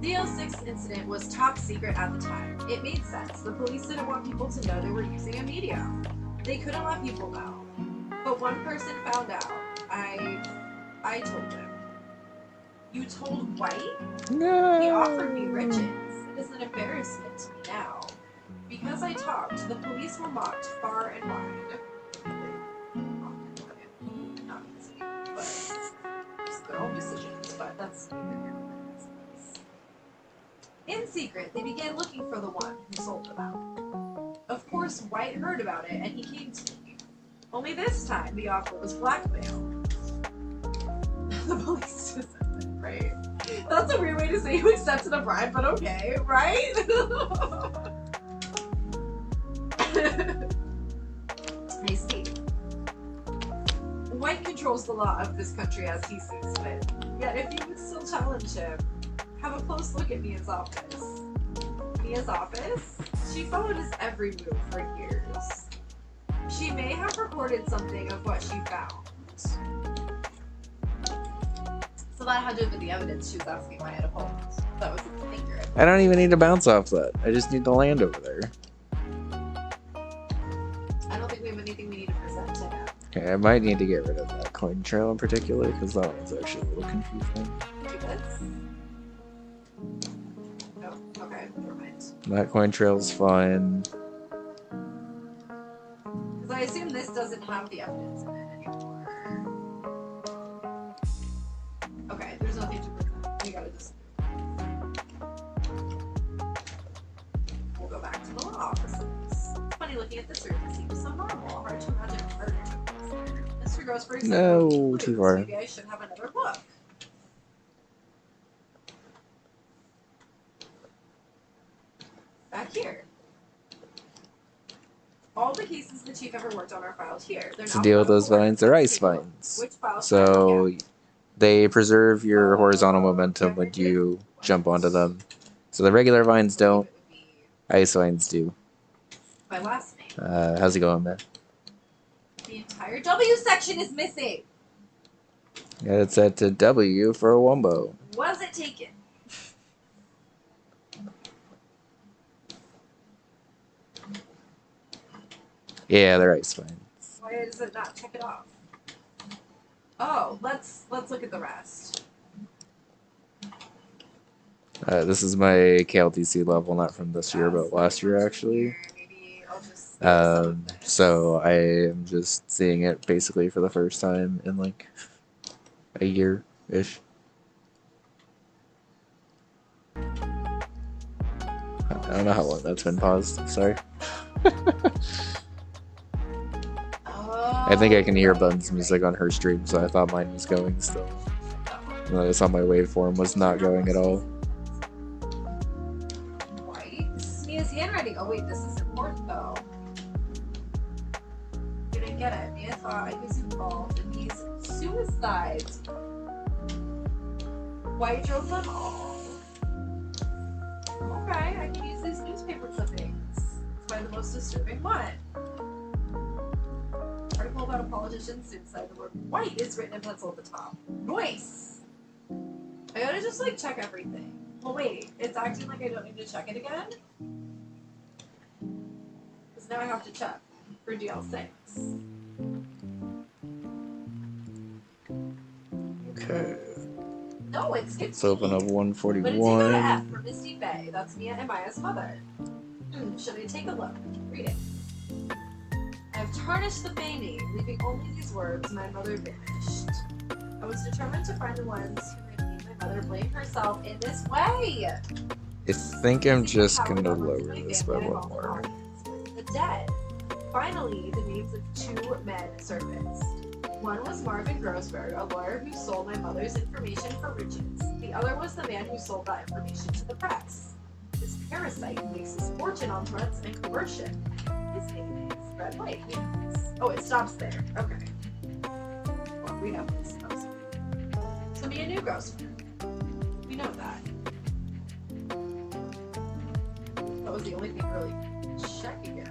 The DL6 incident was top secret at the time. It made sense. The police didn't want people to know they were using a medium. They couldn't let people know. But one person found out. I told him. You told White? No. He offered me riches. It is an embarrassment to me now. Because I talked, the police were mocked far and wide. Not easy, but it's their own decisions, but that's neither here nor there. In secret, they began looking for the one who sold them out. Of course, White heard about it, and he came to me. Only this time, the offer was blackmail. The police accepted, right? That's a weird way to say you accepted a bribe, but okay, right? I see. White controls the law of this country as he sees fit. Yet if you would still challenge him, have a close look at Mia's office. Mia's office? She followed his every move for years. She may have recorded something of what she found. So that had to have been the evidence she was asking my head opponent. That was accurate. I don't even need to bounce off that. I just need the land over there. I don't think we have anything we need to present to him. Okay, I might need to get rid of that coin trail in particular, because that one's actually a little confusing. Do this? Oh, okay, never mind. That coin trail's fine. Because I assume this doesn't have the evidence in it anymore. Okay, there's nothing to present. We gotta just... We'll go back to the law offices. It's funny looking at this room. It seems so normal. Hard to imagine a murder took place there. Mr. Grossberg said, No, too far. Maybe I should have another look. Back here. All the cases the chief ever worked on are filed here. They're To not deal with those filed vines, they're ice for vines. which files should I look So at? they preserve your horizontal momentum when you jump onto them. So the regular vines don't, It would be ice vines do. my last name. How's it going, man? The entire W section is missing. Got it set to W for a wombo. Was it taken? Yeah, they're ice vines. Why does it not check it off? Oh, let's look at the rest. This is my KLDC level, not from this year, but last year actually. Maybe I'll just skip some of this. So I am just seeing it basically for the first time in like a year-ish. I don't know how long that's been paused. Sorry. I think I can hear Bun's music on her stream, so I thought mine was going still. And I saw my waveform was not going at all. White? This is Mia's handwriting. Oh wait, this is important though. You didn't get it. Mia thought I was involved in these suicides. White drove them all. Okay, I can use these newspaper clippings. It's by the most disturbing one. Article about a politician's suicide. The word white is written in pencil at the top. Noise! I gotta just like check everything. Well wait, it's acting like I don't need to check it again? Because now I have to check for DL6. Okay. No, it's Let's open up But it's go to 141. F for Misty Bay. That's Mia and Maya's mother. Should I take a look? Read it. I have tarnished the Bay name, leaving only these words, my mother vanished. I was determined to find the ones who made my mother blame herself in this way. I think I'm just gonna lower this by one more. The dead. Finally, the names of two men surfaced. One was Marvin Grossberg, a lawyer who sold my mother's information for riches. The other was the man who sold that information to the press. This parasite makes his fortune on threats and coercion. His name is Red White. Oh, it stops there. Okay. Well, we know this. So Mia knew Grossberg. We know that. That was the only thing really checking it.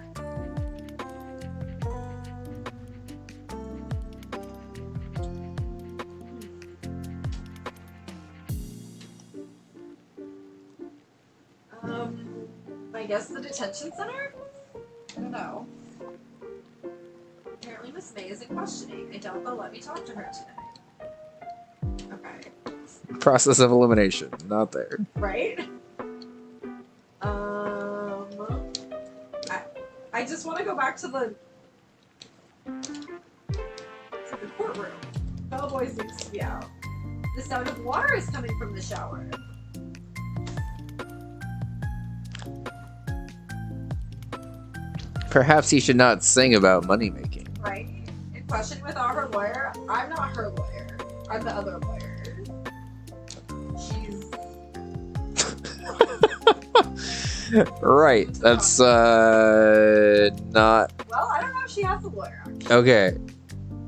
I guess the detention center? I don't know. Apparently Miss Miss May isn't questioning. I doubt they'll let me talk to her today. Okay. Process of elimination, not there. Right? I just want to go back to the courtroom. Bellboys needs to be out. The sound of water is coming from the shower. Perhaps he should not sing about money making. Right? In question without her lawyer, I'm not her lawyer. I'm the other lawyer. She's... Right. That's not... Well, I don't know if she has a lawyer, actually. Okay.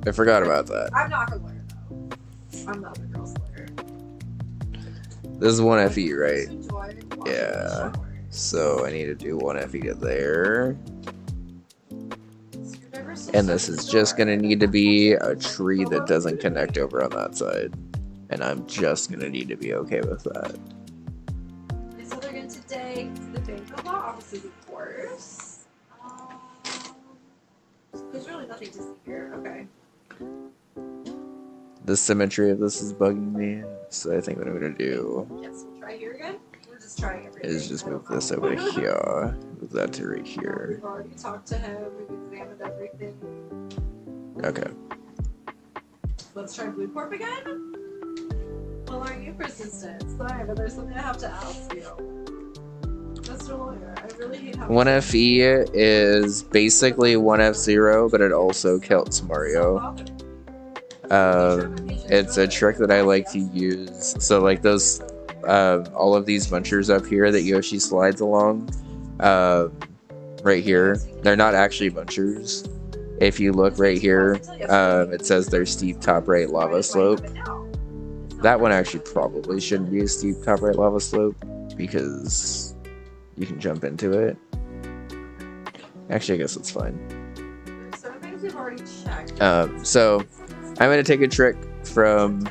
I forgot about that. I'm not her lawyer, though. I'm the other girl's lawyer. This is 1 FE, right? Yeah. So I need to do 1 FE to there. And this is just going to need to be a tree that doesn't connect over on that side. And I'm just going to need to be okay with that. So they're going to today the Bank of Law offices, of course. There's really nothing to see here. Okay. The symmetry of this is bugging me. So I think what I'm going to do... Yes, we'll try here again. We're just trying everything. Is just move this over here. Move that to right here. We've already talked to him. We've examined everything. Okay. Let's try Blue Corp again. Well, are you persistent? Sorry, but there's something I have to ask you. Mr. Lawyer, I really hate having... 1 FE is basically 1 F0, but it also counts Mario. It's a trick that I like to use. So like those, all of these munchers up here that Yoshi slides along, right here, they're not actually munchers. If you look right here, it says there's steep top right lava slope. That one actually probably shouldn't be a steep top right lava slope because you can jump into it. Actually, I guess it's fine. So I'm going to take a trick from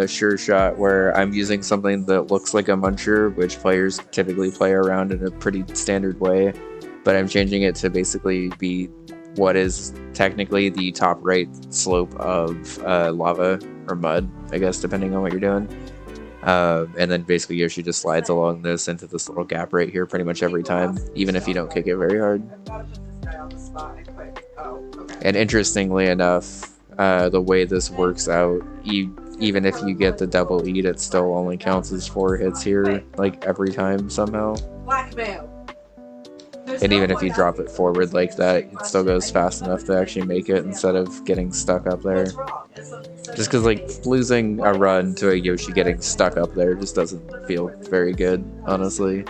Sure Shot where I'm using something that looks like a muncher, which players typically play around in a pretty standard way, but I'm changing it to basically be what is technically the top right slope of lava or mud, I guess, depending on what you're doing. And then basically Yoshi just slides along this into this little gap right here pretty much every time, even if you don't kick it very hard. And interestingly enough, the way this works out, even if you get the double eat, it still only counts as 4 hits here, like every time somehow. Blackmail. And even if you drop it forward like that, it still goes fast enough to actually make it instead of getting stuck up there. Just because, like, losing a run to a Yoshi getting stuck up there just doesn't feel very good, honestly.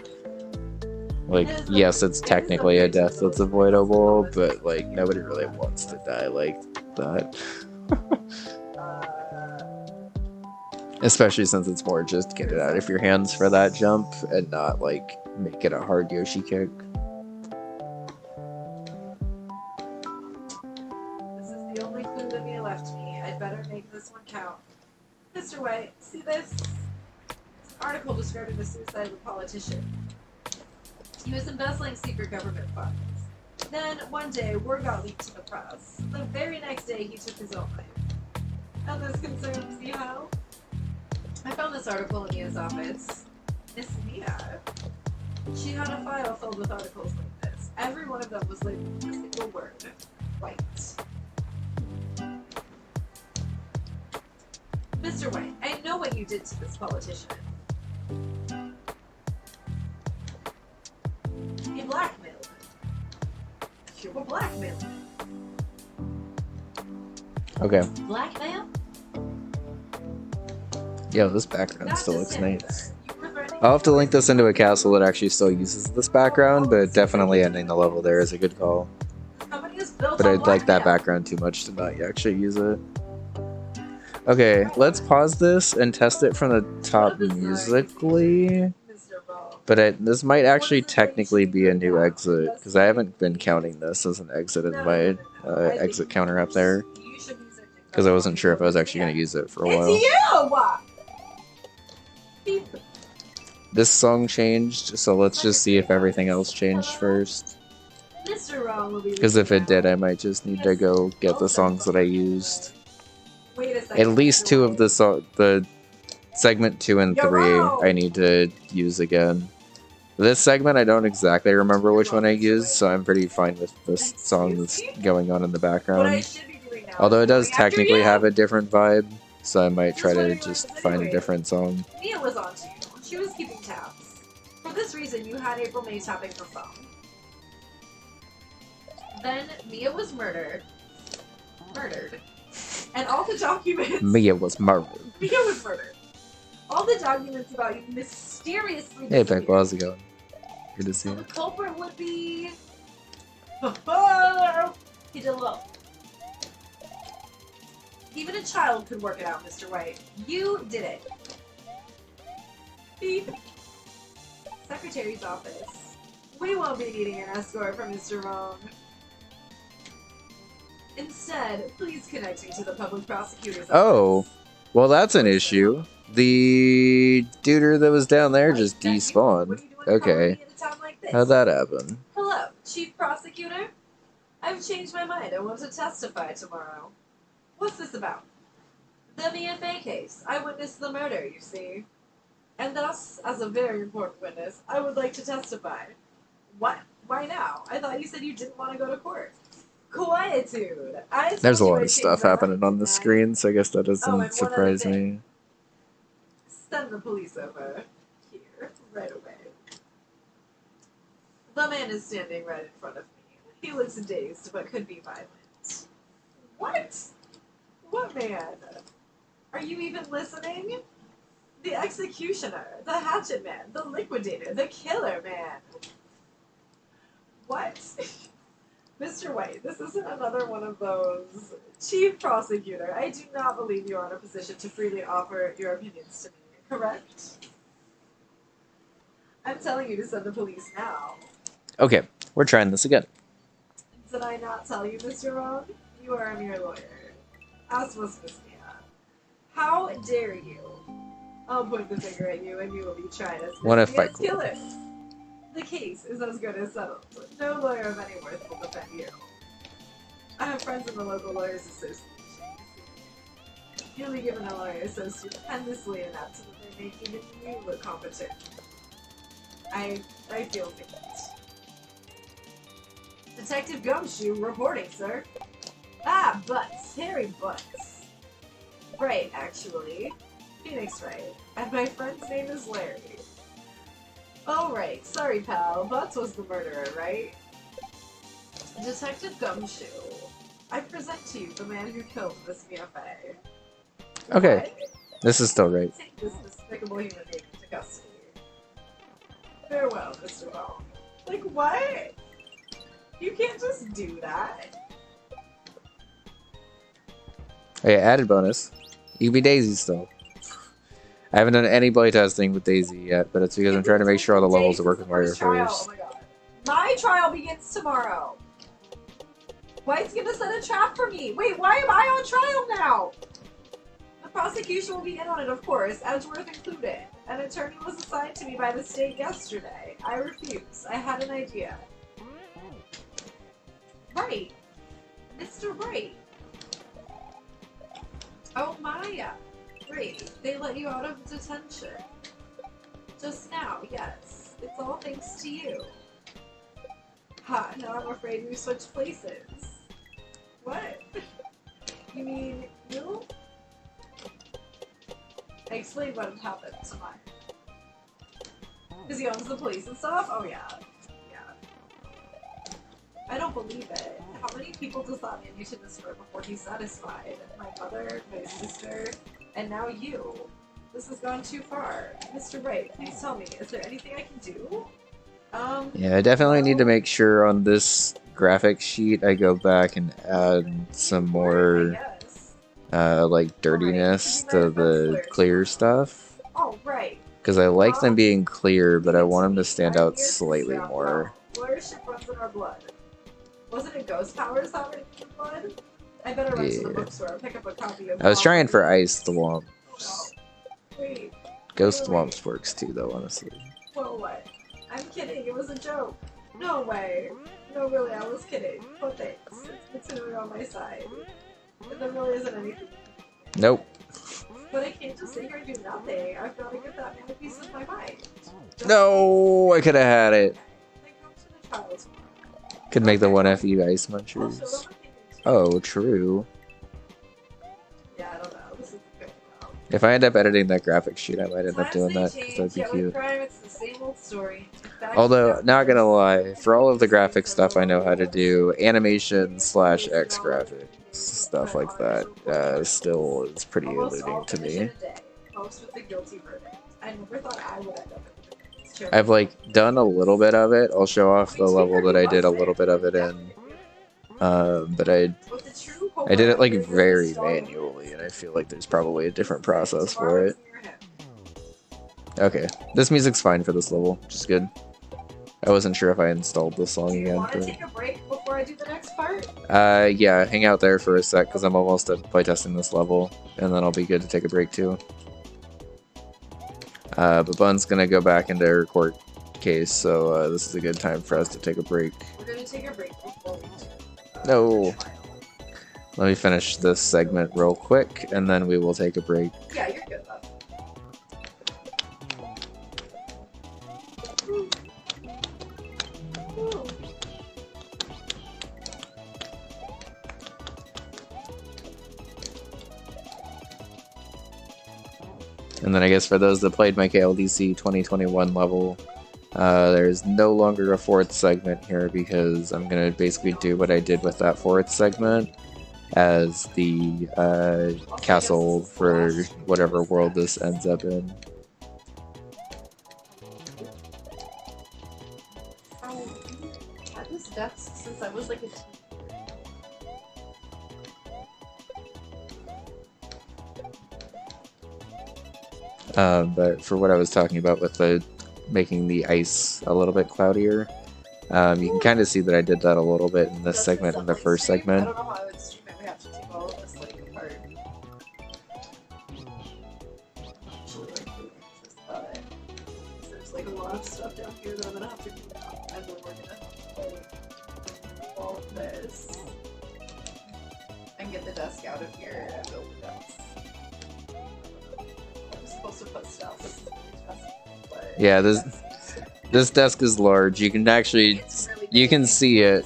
Like, yes, it's technically a death that's avoidable, but, like, nobody really wants to die like that. Especially since it's more just get it out of your hands for that jump and not, like, make it a hard Yoshi kick. This is the only clue that you left me. I'd better make this one count. Mr. White, see this? It's an article describing the suicide of a politician. He was embezzling secret government funds. Then, one day, word got leaked to the press. The very next day, he took his own life. And this concerns you how? I found this article in Mia's office. Miss Mia. She had a file filled with articles like this. Every one of them was labeled with a single word. White. Mr. White, I know what you did to this politician. You blackmailed him. You were blackmailing. Okay. Blackmail? Yo, this background still looks nice. I'll have to link this into a castle that actually still uses this background, but definitely ending the level there is a good call. But I'd like that background too much to not actually use it. Okay, let's pause this and test it from the top musically. But this might actually technically be a new exit, because I haven't been counting this as an exit in my exit counter up there. Because I wasn't sure if I was actually going to use it for a while. This song changed, so let's just see if everything else changed first. Mr. Wrong will be Because if it leaving did, now. I might just need to go get the songs that I used. Wait a second. At least Mr. 2 of White. the segment 2 and You're 3 wrong! I need to use again. This segment I don't exactly remember You're which one I wrong, Mr. used, White. so I'm pretty fine with this song that's Excuse me? going on in the What I background. should be doing now Although is it does going after technically you! have a different vibe, so I might try Just what to he just was find a anyway. different song. Mia was on to you. She was keeping tabs. For this reason, you had April May tapping her phone. Then Mia was murdered. And all the documents... Mia was murdered. Mia was murdered. All the documents about you mysteriously Hey, disappeared. Beck, how's it going? Good to see So the you. culprit would be... He did low. Even a child could work it out, Mr. White. You did it. Beep. Secretary's office. We won't be needing an escort from Mr. Wrong. Instead, please connect me to the public prosecutor's office. Oh, well, that's an issue. The duder that was down there What, just that you? despawned. What are you doing calling Okay. me at a time like this? How'd that happen? Hello, Chief Prosecutor. I've changed my mind. I want to testify tomorrow. What's this about? The BFA case. I witnessed the murder, you see. And thus, as a very important witness, I would like to testify. What? Why now? I thought you said you didn't want to go to court. Quietude. I told There's a you lot I of changed stuff my happening mind, on the didn't I? screen, so I guess that Oh, and doesn't one surprise other thing. me. Send the police over here, right away. The man is standing right in front of me. He looks dazed, but could be violent. What? What man? Are you even listening? The executioner, the hatchet man, the liquidator, the killer man. What? Mr. White, this isn't another one of those. Chief Prosecutor, I do not believe you are in a position to freely offer your opinions to me, correct? I'm telling you to send the police now. Okay, we're trying this again. Did I not tell you, Mr. Wrong? You are a mere lawyer. As was Miss Mia. How dare you? I'll point the finger at you and you will be tried as What Miss if I Mia's could? killer. The case is as good as settled. No lawyer of any worth will defend you. I have friends in the local lawyers association. You'll be given a lawyer so stupendously inept that they make even you look competent. I feel faint. Detective Gumshoe reporting, sir. Ah, Butts. Harry Butts. Right, actually. Phoenix Wright. And my friend's name is Larry. Oh, right. Sorry, pal. Butts was the murderer, right? Detective Gumshoe. I present to you the man who killed Miss BFA. Okay, What? this is still right. Take this despicable human being into custody. Farewell, Mr. Wrong. Like, what? You can't just do that. Okay, added bonus. You can be Daisy still. I haven't done any playtesting with Daisy yet, but it's because I'm trying to make sure all the levels are working right Trial. Oh first. my god. My trial begins tomorrow. White's gonna set a trap for me. Wait, why am I on trial now? The prosecution will be in on it, of course, Edgeworth included. An attorney was assigned to me by the state yesterday. I refused. I had an idea. Right. Mr. Wright. Oh, Maya. Great. They let you out of detention. Just now, yes. It's all thanks to you. Ha, now I'm afraid we switched places. What? You mean you? I explained what had happened to Maya. Because he owns the police and stuff? Oh, yeah. I don't believe it. How many people does that man need to destroy before he's satisfied? My mother, my sister, and now you. This has gone too far. Mr. Wright, please tell me, is there anything I can do? Yeah, I definitely need to make sure on this graphic sheet I go back and add some more like dirtiness to the clear stuff. Oh, right. Because I like them being clear, but I want them to stand out slightly more. Lawyership runs in our blood. Wasn't it ghost powers that were in your blood? I better run to the bookstore and pick up a copy of I was trying for Ice Thwomps. Wait. Ghost Thwomps works too, though, honestly. Well, what? I'm kidding. It was a joke. No way. No, really, I was kidding. But thanks. It's considered on my side. But there really isn't anything. Nope. But I can't just sit here and do nothing. I've got to get that mana piece of my mind. No, I could have had it. Then come to the trials. Could make the 1FE Ice Munchers. Oh, true. Yeah, I don't know. This is good though. If I end up editing that graphic sheet, I might end up doing that because that'd be cute. Crime, it's the same old story. Although, not gonna lie, for all of the graphic stuff I know how to do, animation / X graphics, stuff like that, still is pretty eluding to me. Most with the guilty verdict. I never thought I would end up with the I've like done a little bit of it. I'll show off the level that I did a little bit of it in. But I did it like very manually, and I feel like there's probably a different process for it. Okay, this music's fine for this level, which is good. I wasn't sure if I installed this song again. Want to take a break before I do the next part? Yeah, hang out there for a sec because I'm almost done playtesting this level, and then I'll be good to take a break too. But Bun's gonna go back into her court case, so this is a good time for us to take a break. We're gonna take a break before we do. No. Let me finish this segment real quick, and then we will take a break. Yeah, you're good, love. And then I guess for those that played my KLDC 2021 level, there's no longer a 4th segment here because I'm going to basically do what I did with that 4th segment as the castle for whatever world this ends up in. I've had this desk since I was like a teen. But for what I was talking about with the making the ice a little bit cloudier, you can kind of see that I did that a little bit in this segment, in the first segment. I don't know how I would stream it. We have to take all of this like apart. Actually, like, just about it. There's like a lot of stuff down here that I'm gonna have to clean up, and then we're gonna have to like all of this and get the desk out of here and build the desk. Supposed to put stuff. This is but Yeah, this desk is large. You can actually, you can see it.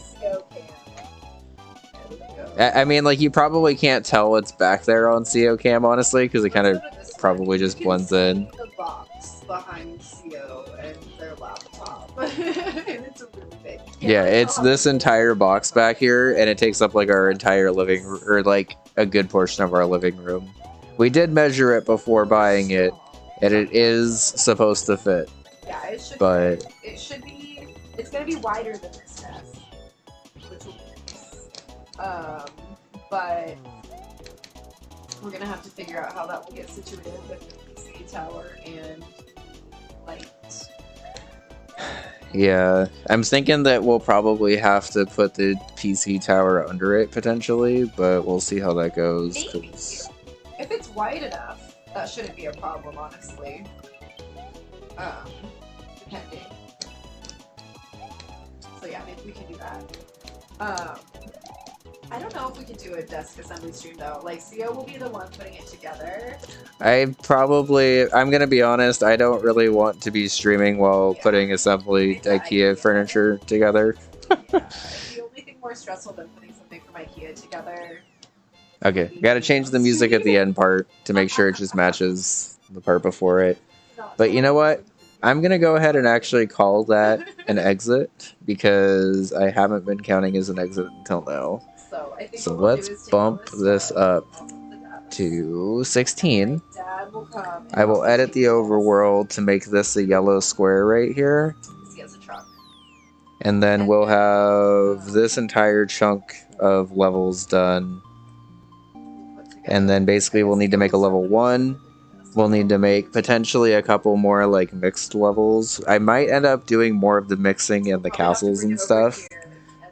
I mean, like, you probably can't tell it's back there on CO Cam, honestly, because it kind of probably just blends in. The box behind CO and their laptop, and it's really big. Yeah, it's this entire box back here, and it takes up like our entire living, or like a good portion of our living room. We did measure it before buying it, and it is supposed to fit. Yeah, it should. But it should be. It's gonna be wider than this desk, which will be nice. But we're gonna have to figure out how that will get situated with the PC tower and light. yeah, I'm thinking that we'll probably have to put the PC tower under it potentially, but we'll see how that goes. Maybe. If it's wide enough, that shouldn't be a problem, honestly. Depending. So yeah, maybe we can do that. I don't know if we could do a desk assembly stream though. Like, CO will be the one putting it together. I'm gonna be honest, I don't really want to be streaming while putting assembly IKEA furniture together. Yeah, the only thing more stressful than putting something from IKEA together. Okay, gotta change the music at the end part to make sure it just matches the part before it. But you know what? I'm gonna go ahead and actually call that an exit because I haven't been counting as an exit until now. So let's bump this up to 16. I will edit the overworld to make this a yellow square right here. And then we'll have this entire chunk of levels done. And then basically we'll need to make a level 1. We'll need to make potentially a couple more like mixed levels. I might end up doing more of the mixing in the castles and stuff.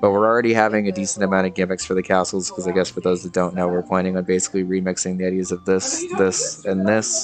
But we're already having a decent amount of gimmicks for the castles because I guess for those that don't know, we're planning on basically remixing the ideas of this, and this.